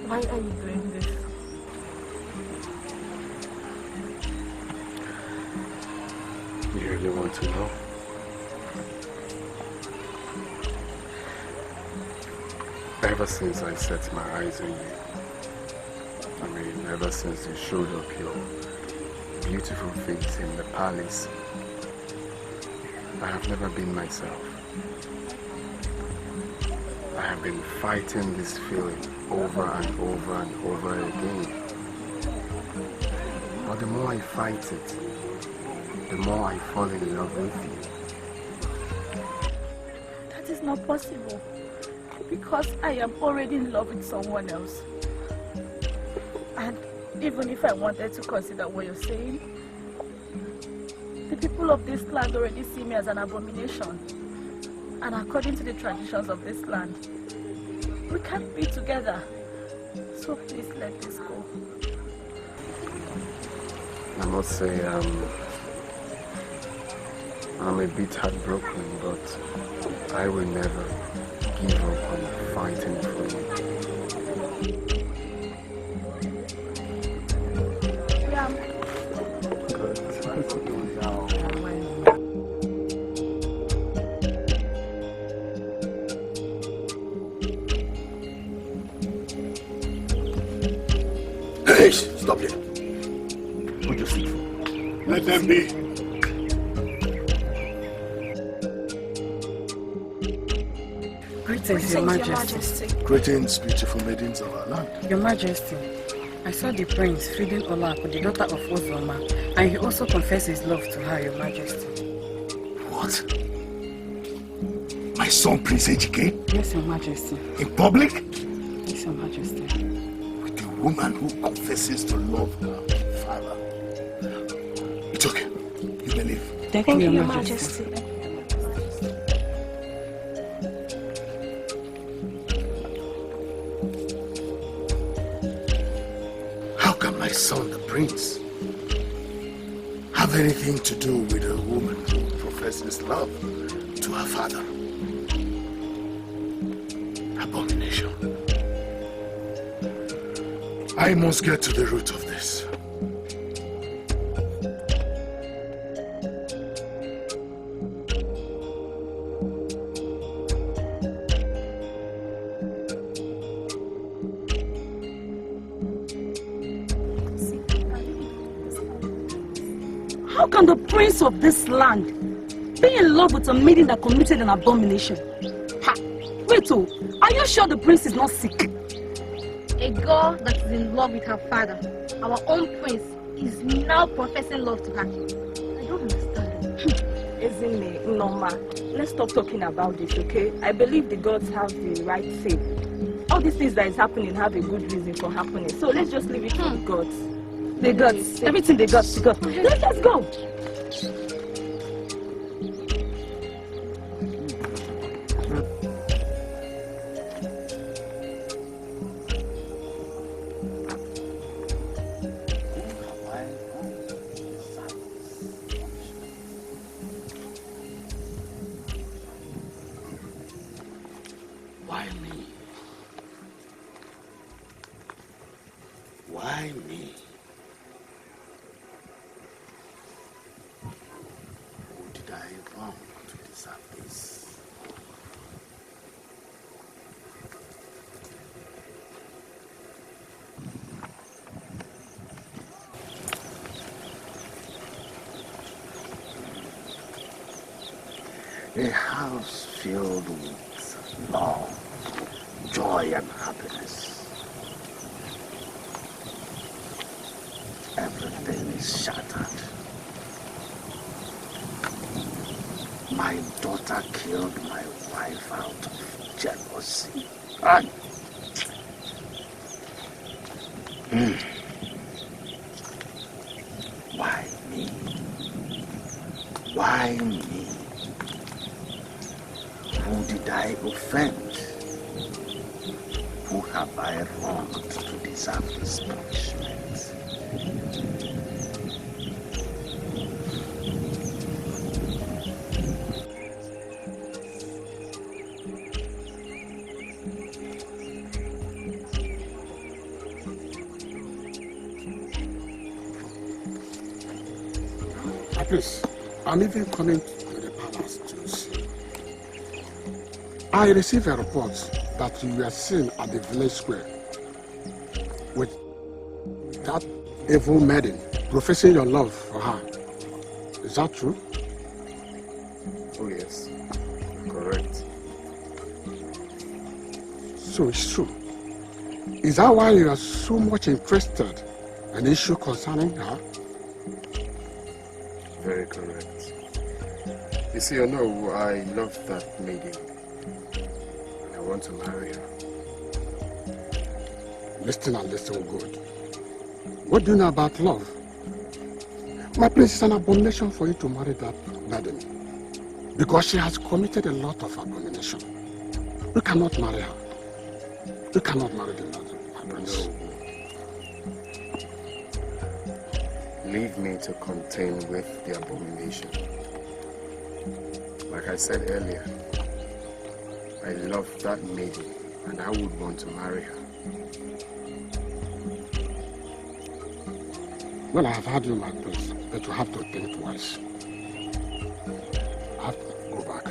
Why are you doing this? You really want to know? Ever since I set my eyes on you, ever since you showed up your beautiful face in the palace, I have never been myself. I have been fighting this feeling over and over and over again. But the more I fight it, the more I fall in love with you. That is not possible. Because I am already in love with someone else. And even if I wanted to consider what you're saying, the people of this land already see me as an abomination. And according to the traditions of this land, we can't be together. So please let this go. I must say, I'm a bit heartbroken, but I will never give up on fighting for you. Hey, stop here. What you seek for? Let them be. Greetings, Your Majesty. Greetings, beautiful maidens of our land. Your Majesty, I saw the prince feeding Ola, the daughter of Ozoma, and he also confessed his love to her, Your Majesty. What? My son, Prince Dikeh? Yes, Your Majesty. In public? Yes, Your Majesty. With a woman who confesses to love her father. It's okay. You may leave. Thank you, Your Majesty. My son, the prince, have anything to do with a woman who professes love to her father? Abomination. I must get to the root of this. How can the prince of this land be in love with a maiden that committed an abomination? Ha! Wait, are you sure the prince is not sick? A girl that is in love with her father, our own prince, is now professing love to her. I don't understand. Isn't it, Noma? Let's stop talking about this, okay? I believe the gods have the right say. All these things that is happening have a good reason for happening. So let's just leave it to the gods. The gods. Everything the gods. Let's just go. Why me? Why me? Who did I wrong to deserve this? A house filled with love, joy, and happiness. Everything is shattered. My daughter killed my wife out of jealousy. Why me? Why me? Who did I offend? Who have I wronged to deserve this punishment? Please, I'm even coming to the palace to see. I received a report that you were seen at the village square with that evil maiden professing your love for her. Is that true? Oh yes, correct. So it's true. Is that why you are so much interested in the issue concerning her? Very correct. You see, I know I love that maiden. I want to marry her. Listen and listen good. What do you know about love? My prince, is an abomination for you to marry that maiden. Because she has committed a lot of abomination. You cannot marry her. You cannot marry the maiden, my prince. No. Leave me to contend with the abomination. Like I said earlier, I love that maiden and I would want to marry her. Well, I have had you, my prince, but you have to think twice. I have to go back.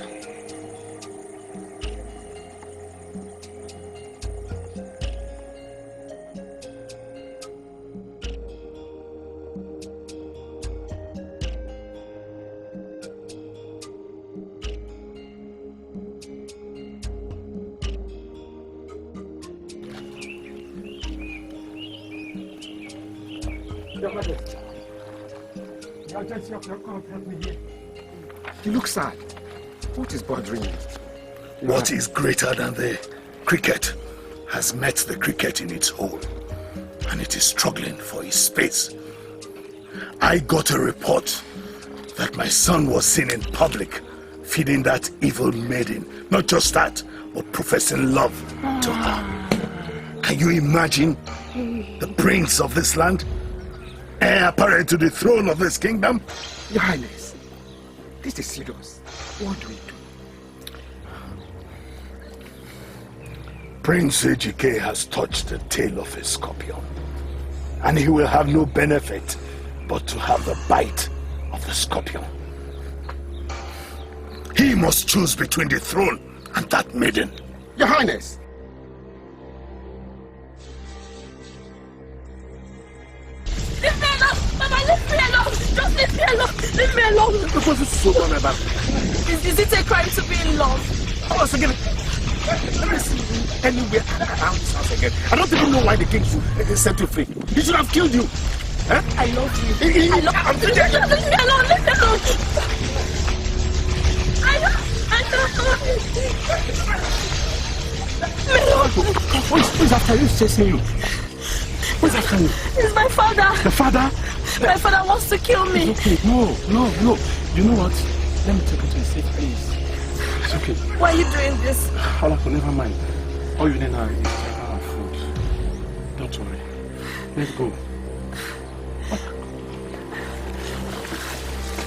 You look sad. What is bothering you? What is greater than the cricket has met the cricket in its hole, and it is struggling for its space. I got a report that my son was seen in public feeding that evil maiden. Not just that, but professing love to her. Can you imagine the prince of this land, heir apparent to the throne of this kingdom? Your Highness, this is serious. What do we do? Prince Dikeh has touched the tail of a scorpion, and he will have no benefit but to have the bite of the scorpion. He must choose between the throne and that maiden. Your Highness! Leave me alone! Mama, leave me alone! Just leave me alone! Leave me alone! What was this so done about? Is it a crime to be in love? Once again, let me see you anywhere around this house again. I don't even know why the king should set you free. He should have killed you. Huh? I love you. I love you. Leave me alone! Leave me alone! I love Who's after you? Who's chasing you? Who's after you? It's my father. The father? My father wants to kill me. It's okay. No. You know what? Let me take you to a safe place. It's okay. Why are you doing this? Ola, never mind. All you need now is our food. Don't worry. Let's go.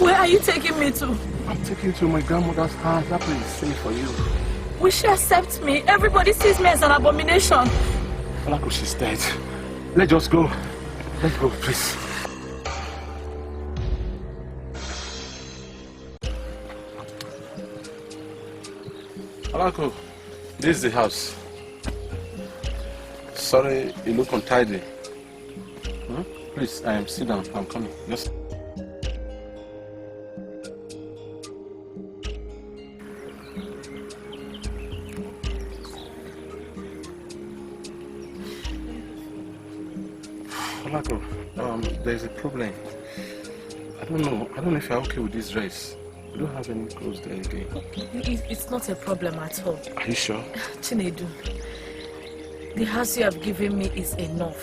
Where are you taking me to? I'm taking you to my grandmother's house. That place is safe for you. Will she accept me? Everybody sees me as an abomination. Ola, she's dead. Let's just go. Let's go, please. Alako, this is the house. Sorry, you look untidy. Huh? Please, sit down. I'm coming. Just. Alako, there's a problem. I don't know if you're okay with this dress. We don't have any clothes there again. It's not a problem at all. Are you sure? Chinedu, the house you have given me is enough.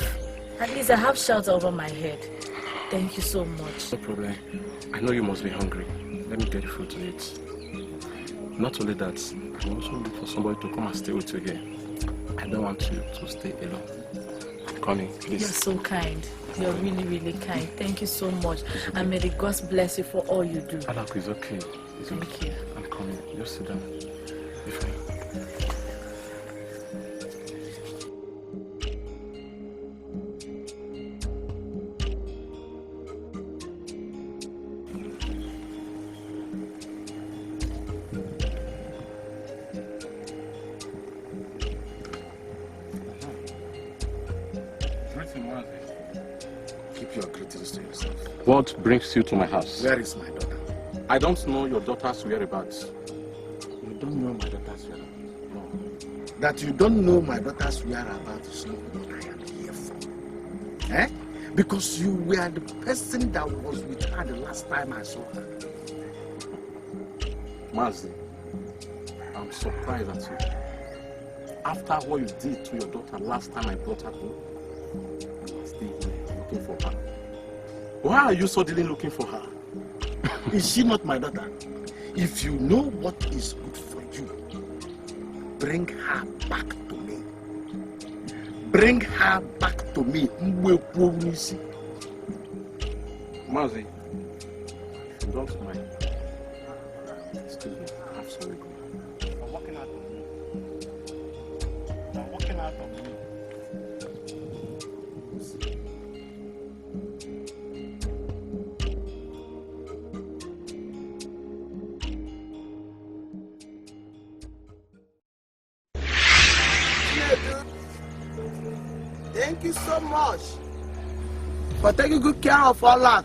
At least I have shelter over my head. Thank you so much. No problem. I know you must be hungry. Let me get you food to eat. Not only that, I also look for somebody to come and stay with you again. I don't want you to stay alone. Connie, please. You're so kind. You're really, really kind. Thank you so much. And may the gods bless you for all you do. Alako, it's okay. It's okay. Thank you. I'm coming. Just sit down. Be fine. Keep your greetings to yourself. What brings you to my house? Where is my daughter? I don't know your daughter's whereabouts. You don't know my daughter's whereabouts? No. That you don't know my daughter's whereabouts is not what I am here for. Eh? Because you were the person that was with her the last time I saw her. Mazi, I'm surprised at you. After what you did to your daughter last time I brought her home, you are still here looking for her. Why are you suddenly looking for her? Is she not my daughter? If you know what is good for you, bring her back to me. Bring her back to me. Mazi, don't mind. Excuse me. I have sorry. You're walking out of me. You're walking out of me. Thank you so much for taking good care of Ola.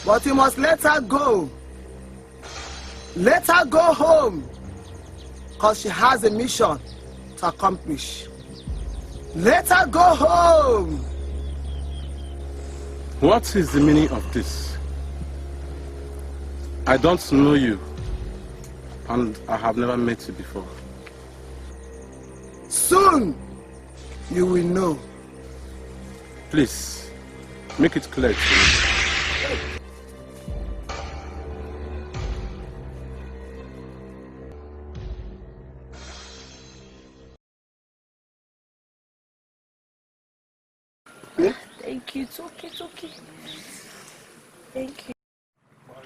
But you must let her go. Let her go home. Because she has a mission to accomplish. Let her go home. What is the meaning of this? I don't know you. And I have never met you before. Soon, you will know. Please, make it clear to me. Thank you. It's okay. Thank you. What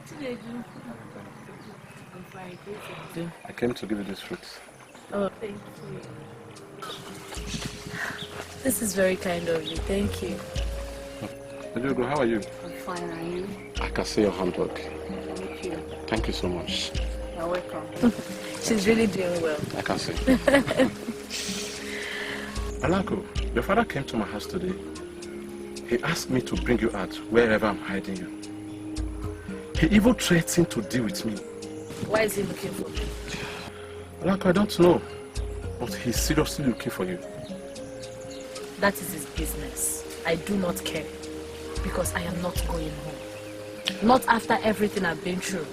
did I do? I came to give you this fruit. Oh, thank you. This is very kind of you. Thank you. Ajogo, how are you? I'm fine. Are you? I can see your handwork. Thank you. Thank you so much. You're welcome. She's really doing well. I can see. Alako, your father came to my house today. He asked me to bring you out wherever I'm hiding you. He even threatened to deal with me. Why is he looking for me? Alako, I don't know. But he's seriously looking for you. That is his business. I do not care. Because I am not going home. Not after everything I've been through.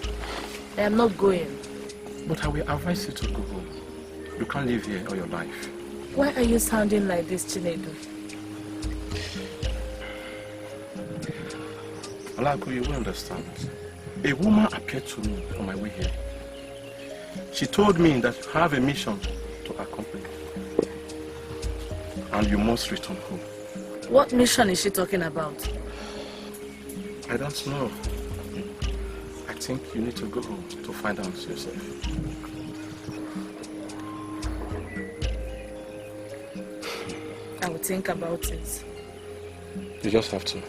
I am not going. But I will advise you to go home. You can't live here all your life. Why are you sounding like this, Chinedu? Alako, you will understand. A woman appeared to me on my way here. She told me that you have a mission to accomplish. And you must return home. What mission is she talking about? I don't know. I think you need to go home to find out yourself. I will think about it. You just have to.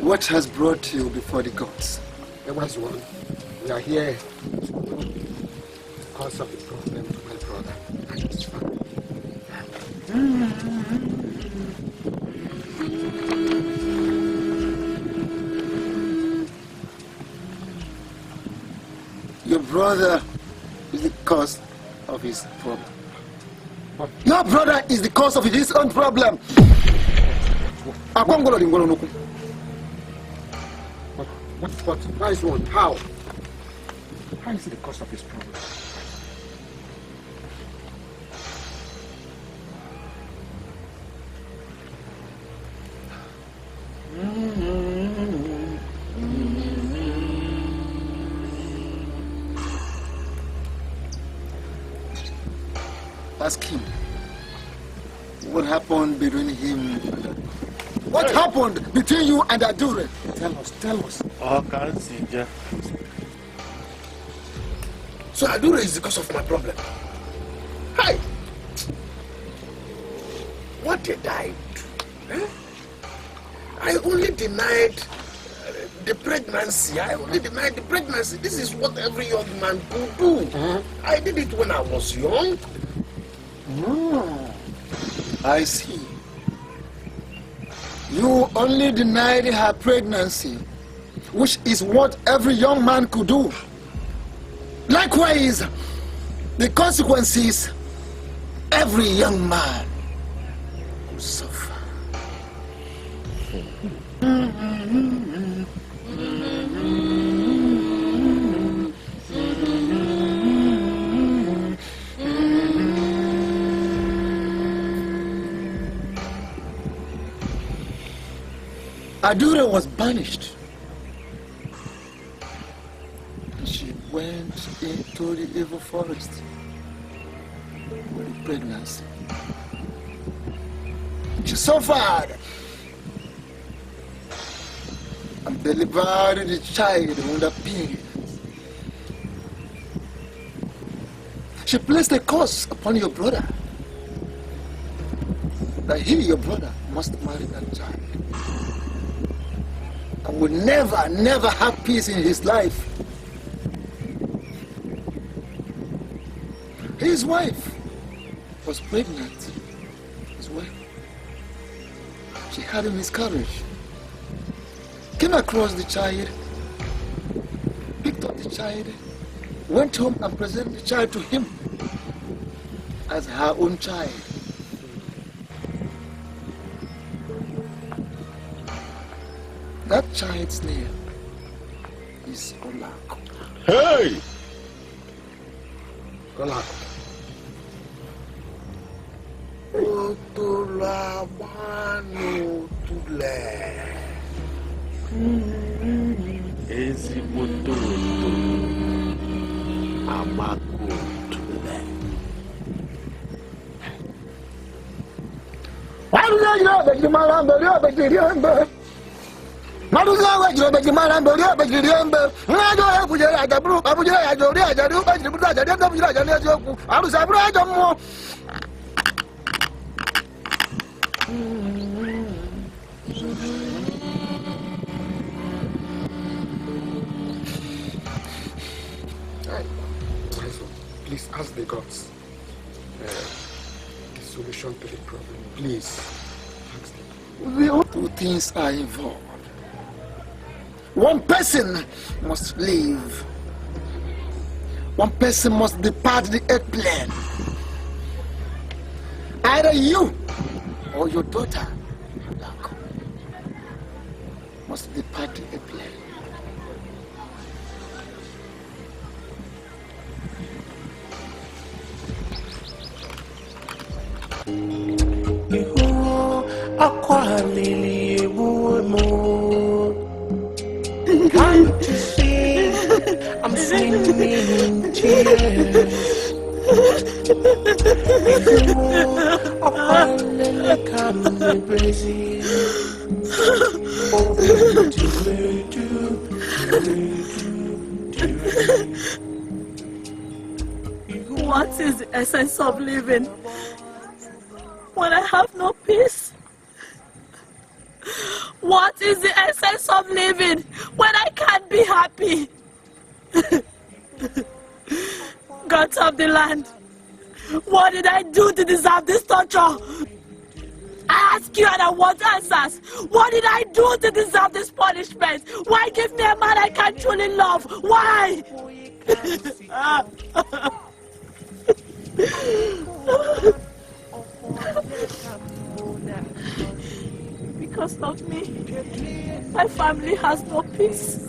What has brought you before the gods? There was one. We are here because of the problem to my brother and his family. Your brother is the cause of his problem. Your brother is the cause of his own problem. What? Nice one. How? How is it the cause of his problem? Ask him. What happened between him and What happened between you and Adure? Tell us. Oh, can't see, Jeff. So Adure is the cause of my problem. Hi. What did I do? Eh? I only denied the pregnancy. This is what every young man could do. I did it when I was young. I see. You only denied her pregnancy, which is what every young man could do. Likewise, the consequences every young man will suffer. Adure was banished. She went into the evil forest with pregnancy. She suffered and delivered the child under pain. She placed a curse upon your brother that he, your brother, must marry that child and will never have peace in his life. His wife was pregnant as well. She had a miscarriage. Came across the child, picked up the child, went home and presented the child to him as her own child. That child's name is Ola. Hey! Ola. Otola manu tule. Ezimoto amako tule. Why do you know that you might remember? Maduga you know you might remember. I don't have to get the brook. I would get the real. I don't have to get the brook. I was afraid of more. Please ask the gods the solution to the problem. Please ask them. Two things are involved. One person must leave. One person must depart the airplane. Either you or your daughter must depart the airplane. Can't you see I'm swimming in tears? What is the essence of living when I have no peace? What is the essence of living when I can't be happy? Gods of the land, what did I do to deserve this torture? I ask you and I want answers. What did I do to deserve this punishment? Why give me a man I can't truly love? Why? Because of me, my family has no peace.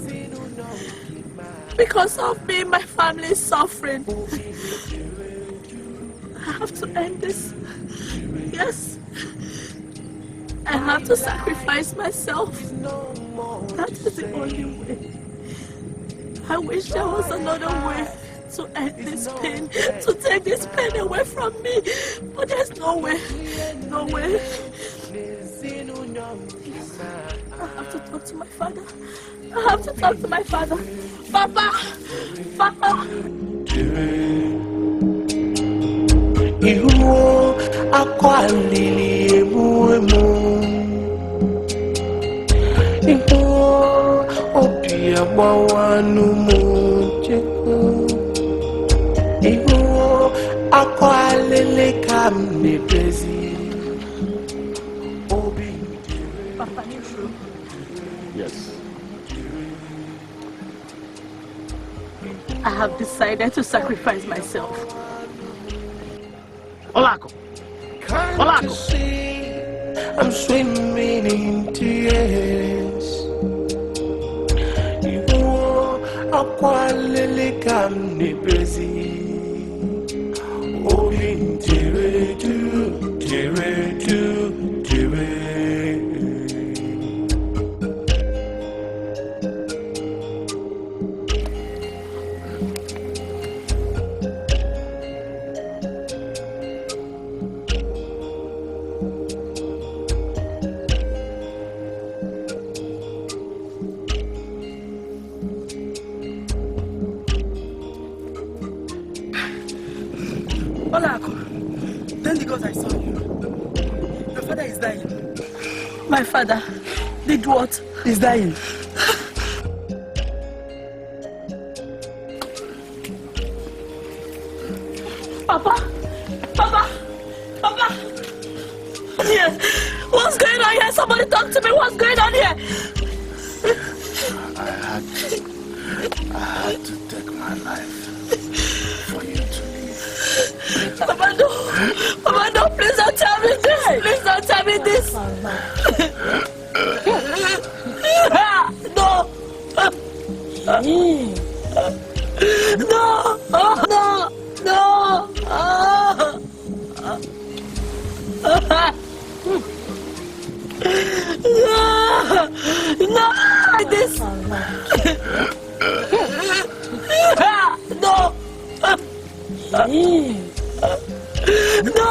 Because of me, my family is suffering. I have to end this. Yes. I have to sacrifice myself. That is the only way. I wish there was another way to end this pain, to take this pain away from me. But there's no way. No way. I have to talk to my father. I have to talk to my father. Papa! Papa! Ihuo akwalili emuemu. Ihuo opi agbawanu mocheko. Ihuo akwalele kam nebezi. Papa, you true? Yes. I have decided to sacrifice myself. Olako! Olako! I'm swimming in tears. Ihuo akwalele kam nebezi. Obi teredu, teredu, teredu. Olako, then the gods I saw you. Your father is dying. My father did what? He's dying. Papa! Papa! Papa! Yes. What's going on here? Somebody talk to me. What's going on here? I had to take my life for you to live. Papa, no. Papa, no. Please don't tell me this. Please don't tell me this. No. No. No. No. No, this. No. No.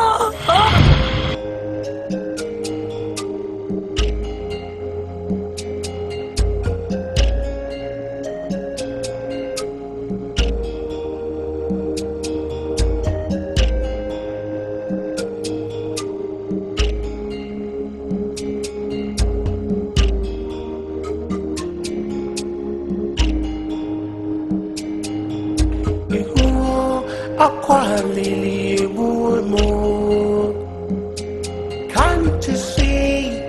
Can't you see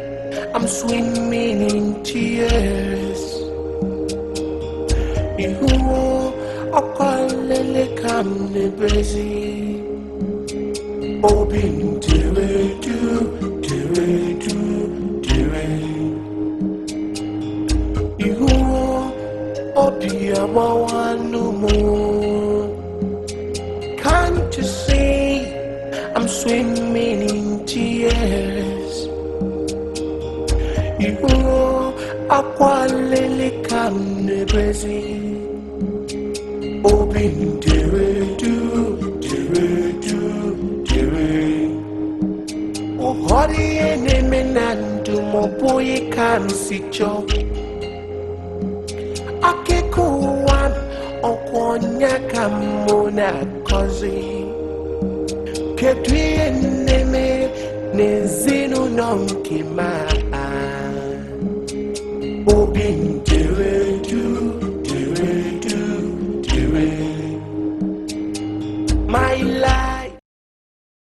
I'm swimming in tears? You akwalele kamne bezi Obin teredu You obi amawanu mo. Can't you see I'm swimming in tears? You akwalele kamne bezi Obin teredu Ohori eneme nandu moboye kansicho Akekuwan okwonya kamona kozi Ketwi eneme nezinu nonkima Obin